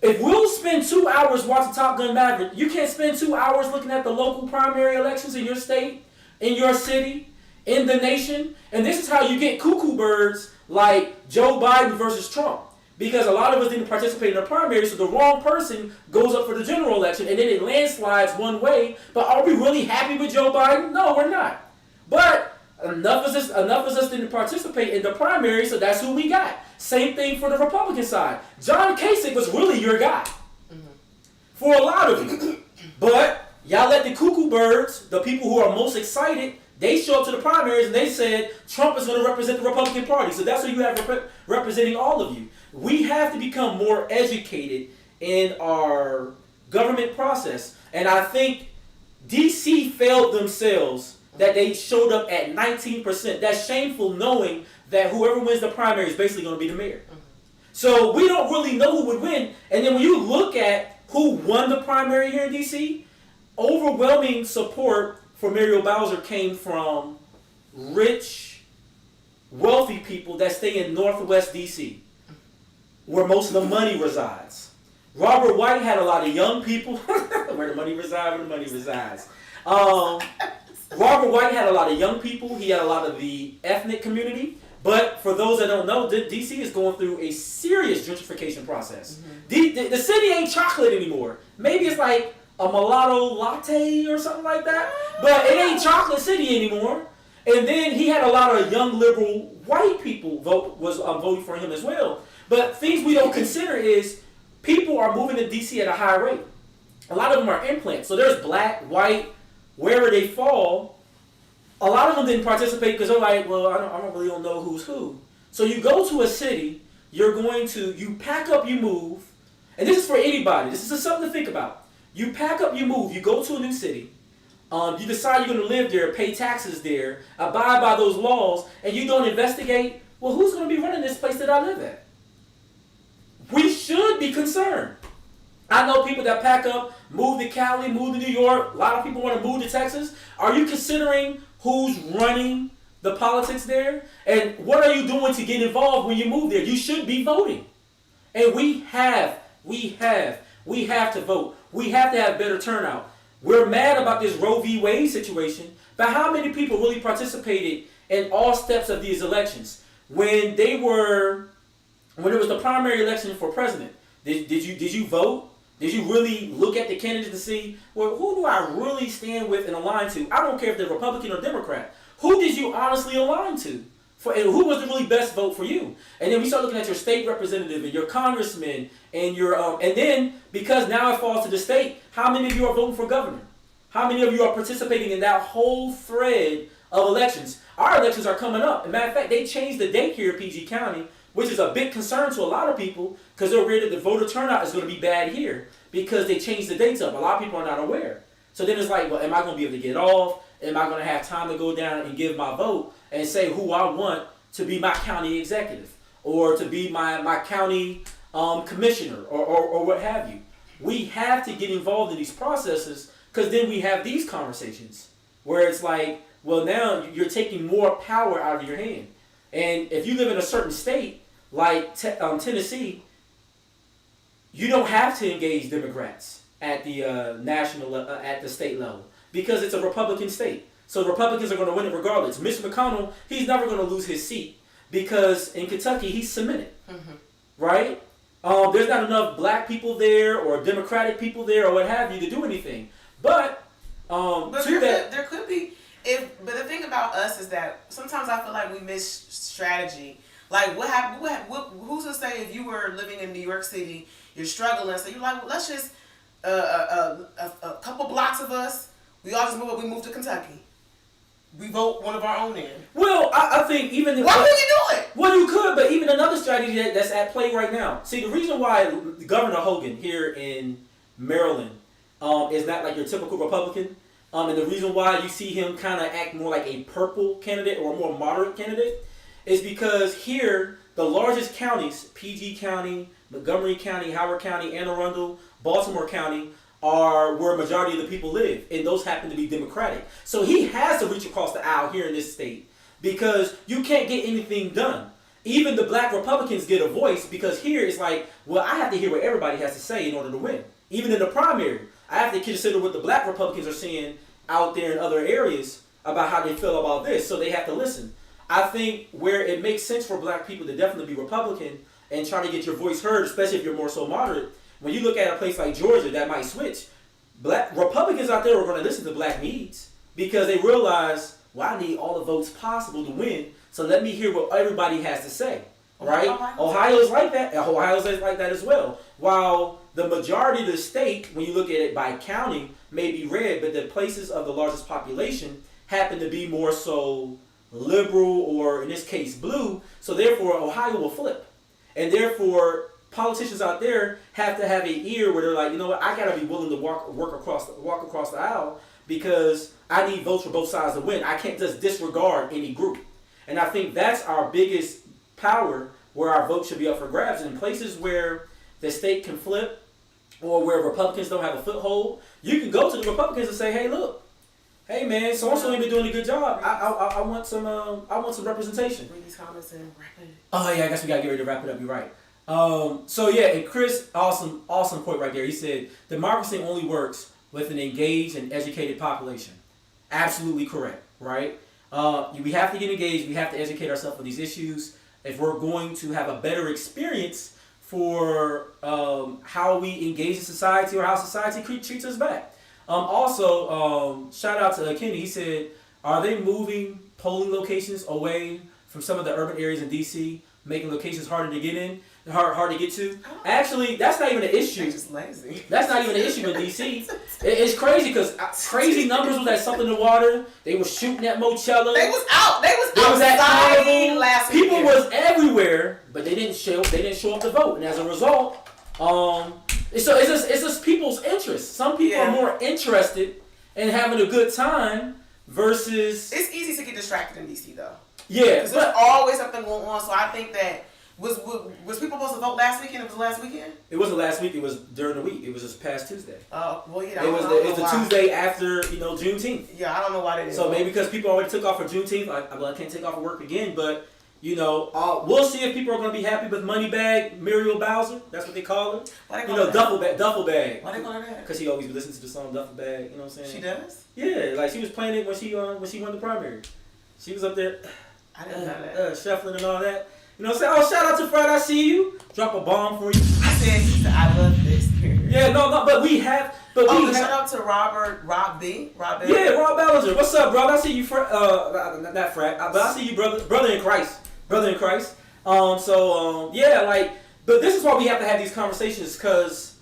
If we'll spend 2 hours watching Top Gun Maverick, you can't spend 2 hours looking at the local primary elections in your state, in your city, in the nation. And this is how you get cuckoo birds like Joe Biden versus Trump. Because a lot of us didn't participate in the primary, so the wrong person goes up for the general election, and then it landslides one way. But are we really happy with Joe Biden? No, we're not. But enough of us didn't participate in the primary, so that's who we got. Same thing for the Republican side. John Kasich was really your guy for a lot of you. But y'all let the cuckoo birds, the people who are most excited, they show up to the primaries and they said Trump is going to represent the Republican Party. So that's who you have representing all of you. We have to become more educated in our government process. And I think DC failed themselves that they showed up at 19%. That's shameful, knowing that whoever wins the primary is basically going to be the mayor. So we don't really know who would win. And then when you look at who won the primary here in DC, overwhelming support for Muriel Bowser came from rich, wealthy people that stay in Northwest DC, where most of the money resides. Robert White had a lot of young people. Where the money resides, where the money resides. Robert White had a lot of young people. He had a lot of the ethnic community. But for those that don't know, DC is going through a serious gentrification process. The city ain't chocolate anymore. Maybe it's like a mulatto latte or something like that. But it ain't chocolate city anymore. And then he had a lot of young liberal white people voting for him as well. But things we don't consider is people are moving to DC at a high rate. A lot of them are implants. So there's black, white, wherever they fall. A lot of them didn't participate because they're like, well, I don't really know who's who. So you go to a city, you pack up, you move. And this is for anybody. This is something to think about. You pack up, you move. You go to a new city. You decide you're going to live there, pay taxes there, abide by those laws, and you don't investigate, well, who's going to be running this place that I live at? We should be concerned. I know people that pack up, move to Cali, move to New York. A lot of people want to move to Texas. Are you considering who's running the politics there? And what are you doing to get involved when you move there? You should be voting. And we have to vote. We have to have better turnout. We're mad about this Roe v. Wade situation, but how many people really participated in all steps of these elections? When it was the primary election for president, did you vote? Did you really look at the candidates to see, well, who do I really stand with and align to? I don't care if they're Republican or Democrat. Who did you honestly align to? And who was the really best vote for you? And then we start looking at your state representative and your congressman and your and then because now it falls to the state, how many of you are voting for governor? How many of you are participating in that whole thread of elections? Our elections are coming up. As a matter of fact, they changed the date here in PG County, which is a big concern to a lot of people because they're worried that the voter turnout is going to be bad here because they changed the dates up. A lot of people are not aware. So then it's like, well, am I going to be able to get off? Am I going to have time to go down and give my vote and say who I want to be my county executive or to be my county commissioner or what have you? We have to get involved in these processes because then we have these conversations where it's like, well, now you're taking more power out of your hand. And if you live in a certain state like Tennessee, you don't have to engage Democrats at the at the state level because it's a Republican state. So Republicans are going to win it regardless. Mitch McConnell, he's never going to lose his seat because in Kentucky he's cemented, right? There's not enough black people there or Democratic people there or what have you to do anything. But there could be. But the thing about us is that sometimes I feel like we miss strategy. Like who's to say if you were living in New York City, you're struggling, so you're like, well, let's just a couple blocks of us, we all just move to Kentucky. We vote one of our own in. Well, I think even why would you do it? Well, you could, but even another strategy that's at play right now. See, the reason why Governor Hogan here in Maryland is not like your typical Republican. And the reason why you see him kind of act more like a purple candidate or a more moderate candidate is because here, the largest counties, PG County, Montgomery County, Howard County, Anne Arundel, Baltimore County, are where a majority of the people live. And those happen to be Democratic. So he has to reach across the aisle here in this state because you can't get anything done. Even the black Republicans get a voice because here it's like, well, I have to hear what everybody has to say in order to win. Even in the primary, I have to consider what the black Republicans are saying out there in other areas about how they feel about this, so they have to listen. I think where it makes sense for black people to definitely be Republican and trying to get your voice heard, especially if you're more so moderate. When you look at a place like Georgia that might switch, Black Republicans out there are going to listen to black needs because they realize, well, I need all the votes possible to win, so let me hear what everybody has to say, right? Ohio's like that. Ohio's like that as well. While the majority of the state, when you look at it by counting, may be red, but the places of the largest population happen to be more so liberal or, in this case, blue, so therefore Ohio will flip. And therefore, politicians out there have to have an ear where they're like, you know what, I gotta be willing to walk across the aisle because I need votes for both sides to win. I can't just disregard any group. And I think that's our biggest power, where our vote should be up for grabs. And in places where the state can flip or where Republicans don't have a foothold, you can go to the Republicans and say, hey, look, hey man, so-and-so ain't been doing a good job. I want some representation. Read these comments and wrap it. Oh yeah, I guess we gotta get ready to wrap it up. You're right. So yeah, and Chris, awesome point right there. He said democracy only works with an engaged and educated population. Absolutely correct, right? We have to get engaged. We have to educate ourselves on these issues if we're going to have a better experience for how we engage in society or how society treats us back. Also, shout out to Kenny. He said, are they moving polling locations away from some of the urban areas in DC, making locations harder to get in, hard to get to? Actually, that's not even an issue. They're just lazy. That's not even an issue in DC. It's crazy because crazy numbers was at Something in the Water. They was shooting at Mochella. They was out. They was at Carnival last People weekend. was everywhere, but they didn't show up to vote, and as a result, it's just people's interest. Some people are more interested in having a good time versus. It's easy to get distracted in DC though. Yeah, because there's always something going on. So I think that was people supposed to vote last weekend? It was last weekend. It wasn't last week. It was during the week. It was just past Tuesday. Oh well, yeah. It was the Tuesday after Juneteenth. Yeah, I don't know why they didn't. So maybe because people already took off for Juneteenth, I can't take off for work again, but. We'll see if people are going to be happy with Moneybag, Muriel Bowser. That's what they call her. Why they duffel bag. Why they call her that? Because she always listens to the song Duffel Bag. You know what I'm saying? She does? Yeah, like she was playing it when she won the primary. She was up there. I didn't know that. Shuffling and all that. You know what I'm saying? Oh, shout out to Fred. I see you. Drop a bomb for you. I said, I love this. Yeah, no, but we have. Shout out to Rob B. Yeah, Rob Ballinger. What's up, brother? I see you, not Fred, but I see you, brother in Christ. Brother in Christ. But this is why we have to have these conversations, because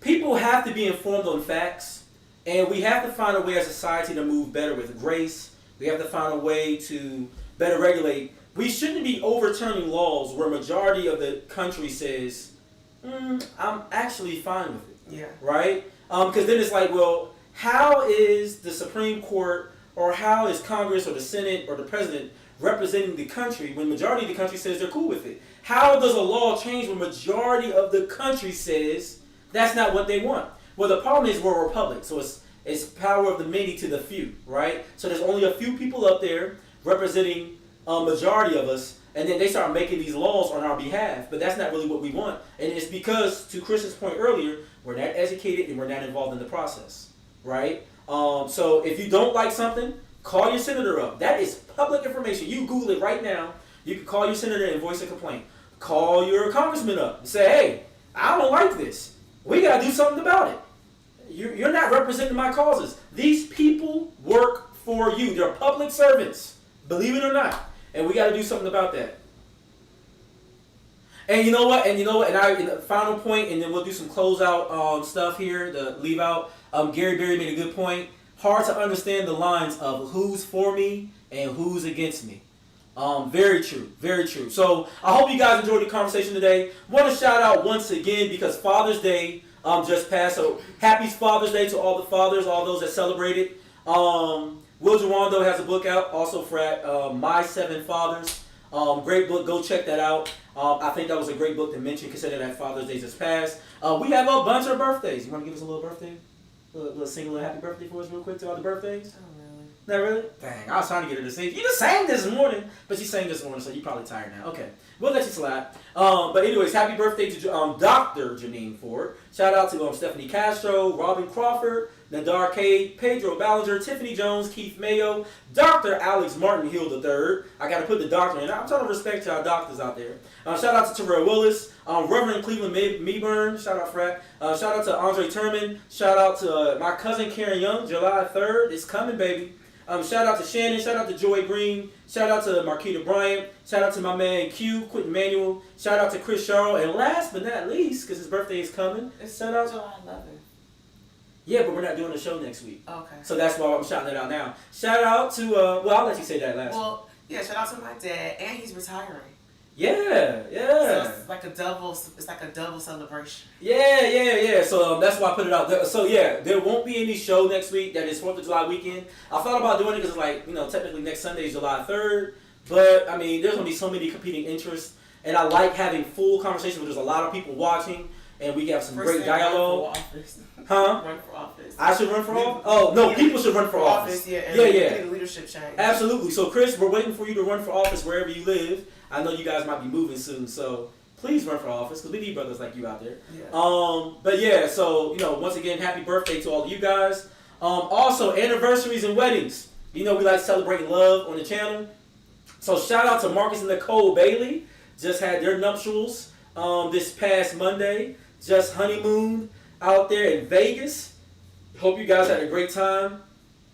people have to be informed on facts, and we have to find a way as a society to move better with grace. We have to find a way to better regulate. We shouldn't be overturning laws where majority of the country says, I'm actually fine with it. Yeah. Right? Because then it's like, well, how is the Supreme Court or how is Congress or the Senate or the President representing the country when majority of the country says they're cool with it? How does a law change when majority of the country says that's not what they want? Well, the problem is we're a republic, so it's power of the many to the few, right? So there's only a few people up there representing a majority of us, and then they start making these laws on our behalf, but that's not really what we want. And it's because, to Christian's point earlier, we're not educated and we're not involved in the process, right? So if you don't like something, call your senator up. That is public information. You Google it right now. You can call your senator and voice a complaint. Call your congressman up and say, hey, I don't like this. We got to do something about it. You're not representing my causes. These people work for you. They're public servants, believe it or not. And we got to do something about that. And you know what? And the final point, and then we'll do some closeout stuff here to leave out. Gary Berry made a good point. Hard to understand the lines of who's for me and who's against me. Very true, very true. So I hope you guys enjoyed the conversation today. Want to shout out once again because Father's Day just passed. So happy Father's Day to all the fathers, all those that celebrated. Will Gerwando has a book out, also for My 7 Fathers. Great book, go check that out. I think that was a great book to mention considering that Father's Day just passed. We have a bunch of birthdays. You want to give us a little birthday? A little single happy birthday for us real quick to all the birthdays? Oh, really? Not really? Dang, I was trying to get her to sing. You just sang this morning, but you sang this morning, so you're probably tired now. Okay, we'll let you slide. But anyways, happy birthday to Dr. Janine Ford. Shout out to Stephanie Castro, Robin Crawford, Nadar Cade, Pedro Ballinger, Tiffany Jones, Keith Mayo, Dr. Alex Martin Hill III. I got to put the doctor in. I'm trying to respect y'all doctors out there. Shout out to Terrell Willis, Reverend Cleveland Meeburn, shout out Frat. Shout out to Andre Turman. Shout out to my cousin Karen Young, July 3rd. It's coming, baby. Shout out to Shannon. Shout out to Joy Green. Shout out to Marquita Bryant. Shout out to my man Q, Quentin Manuel. Shout out to Chris Charles. And last but not least, because his birthday is coming, shout out July 11th. Yeah, but we're not doing the show next week. Okay. So that's why I'm shouting it out now. Shout out to, well, I'll let you say that last one. Well, yeah, shout out to my dad, and he's retiring. Yeah. So it's like a double celebration. Yeah. So that's why I put it out there. So yeah, there won't be any show next week. That is 4th of July weekend. I thought about doing it because like, technically next Sunday is July 3rd. But I mean, there's going to be so many competing interests. And I like having full conversations where there's a lot of people watching. And we have some great dialogue. Huh? Run for office. I should run for office? Oh, no, people should run for office. Yeah. Yeah. Leadership change. Absolutely. So, Chris, we're waiting for you to run for office wherever you live. I know you guys might be moving soon, so please run for office because we need brothers like you out there. Yeah. But yeah, so, once again, happy birthday to all of you guys. Also, anniversaries and weddings. We like celebrating love on the channel. So, shout out to Marcus and Nicole Bailey. Just had their nuptials this past Monday. Just honeymooned out there in Vegas. Hope you guys had a great time.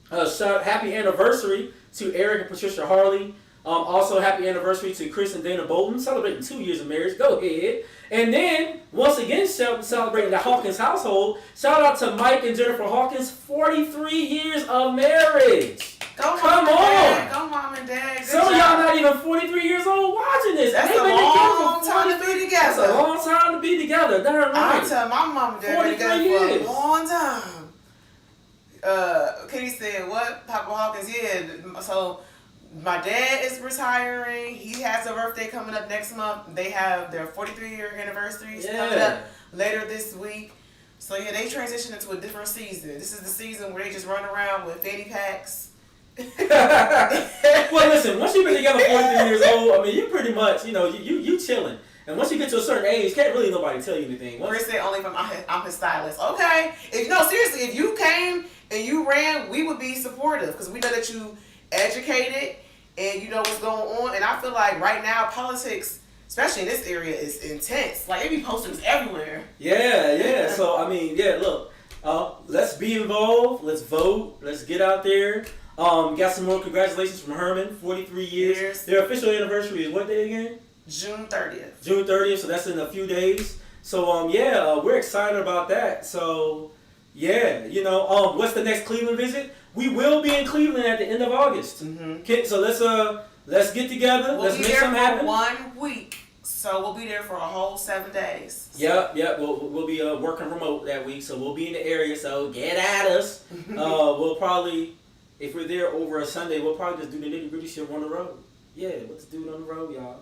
Happy anniversary to Eric and Patricia Harley. Also, happy anniversary to Chris and Dana Bolton, celebrating 2 years of marriage. Go ahead. And then, once again, celebrating the Hawkins household. Shout out to Mike and Jennifer Hawkins, 43 years of marriage. Come on. Go mom and dad. Some of y'all not even 43 years old watching this. That's a long time to be together. That's a long time to be together. Darn right. I tell my mom and dad been together for a long time. Kenny said, what? Papa Hawkins, yeah. So, my dad is retiring. He has a birthday coming up next month. They have their 43-year anniversaries coming up later this week. So, yeah, they transition into a different season. This is the season where they just run around with fanny packs. Well, listen, once you've been together 43 years old, I mean, you pretty much, you chilling. And once you get to a certain age, can't really nobody tell you anything. Chris said only from I'm his stylist. Okay. Seriously, if you came and you ran, we would be supportive because we know that you educated and you know what's going on. And I feel like right now, politics, especially in this area, is intense. Like, they be postings everywhere. Yeah. So, I mean, look, let's be involved. Let's vote. Let's get out there. Got some more congratulations from Herman, 43 years. Their official anniversary is what day again? June 30th. June 30th, so that's in a few days. So, we're excited about that. So, what's the next Cleveland visit? We will be in Cleveland at the end of August. Mm-hmm. So let's get together. Let's make something happen. 1 week. So we'll be there for a whole 7 days. Yep. We'll be working remote that week, so we'll be in the area. So get at us. We'll probably, if we're there over a Sunday, we'll probably just do the Nitty Gritty Show on the road. Yeah, let's do it on the road, y'all.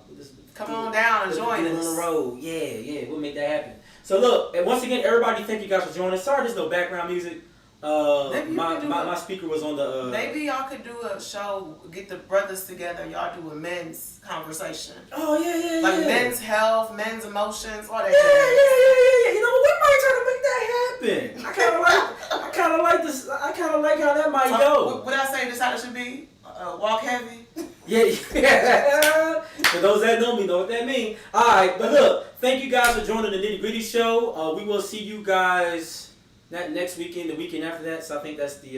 Come on down and join us. On the road. Yeah, we'll make that happen. So look, and once again, everybody, thank you guys for joining us. Sorry, there's no background music. My speaker was on the. Maybe y'all could do a show, get the brothers together, y'all do a men's conversation. Oh yeah. Like men's health, men's emotions, all that. Yeah. You know, we might try to make that happen. I kind of like how that might go. What I say? This how it should be. Walk heavy. Yeah. For those that know me, know what that means. All right, but look, thank you guys for joining the Nitty Gritty Show. We will see you guys. Not next weekend, the weekend after that. So I think that's the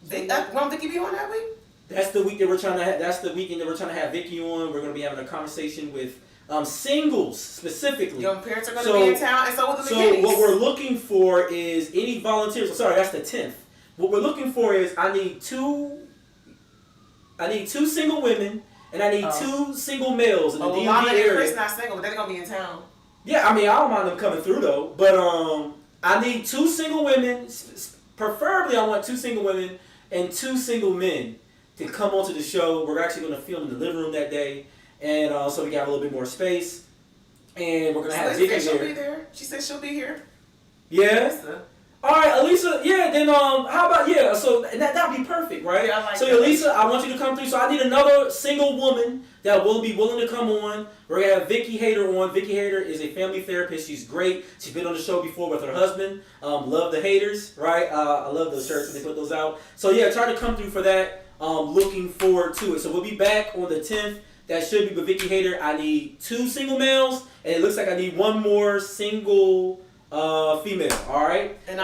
11th. Don't think you be on that week? That's the week that we're trying to have. That's the weekend that we're trying to have Vicky on. We're going to be having a conversation with singles specifically. Your parents are going to be in town, and so will the McKinneys. So what we're looking for is any volunteers. Sorry, that's the 10th. What we're looking for is I need two single women and I need 2 single males in the DMV Mama area. And Chris not single, but they're going to be in town. Yeah, I mean, I don't mind them coming through though, but I need 2 single women, preferably I want 2 single women and 2 single men to come onto the show. We're actually going to film in the living room that day, and so we got a little bit more space, and we're going to have Vicky there. She'll be there. She said she'll be here. Yeah? All right, Elisa. Yeah. Then how about So that'd be perfect, right? Yeah, I like so that. Elisa, I want you to come through. So I need another single woman that will be willing to come on. We're gonna have Vicky Hayter on. Vicky Hayter is a family therapist. She's great. She's been on the show before with her husband. Love the haters, right? I love those shirts when they put those out. So yeah, try to come through for that. Looking forward to it. So we'll be back on the 10th. That should be with Vicky Hayter. I need 2 single males, and it looks like I need 1 more single female. All right. And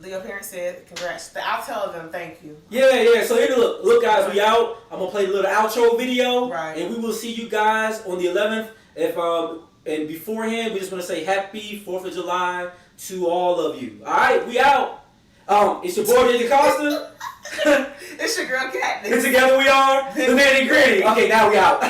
your parents said congrats. I'll tell them thank you. Yeah. So here, look, guys, we out. I'm gonna play a little outro video, right? And we will see you guys on the 11th. And beforehand, we just want to say Happy 4th of July to all of you. All right, we out. It's your boy Nitty Costa. It's your girl Cat. And together we are the Nitty Gritty. Okay, now we out.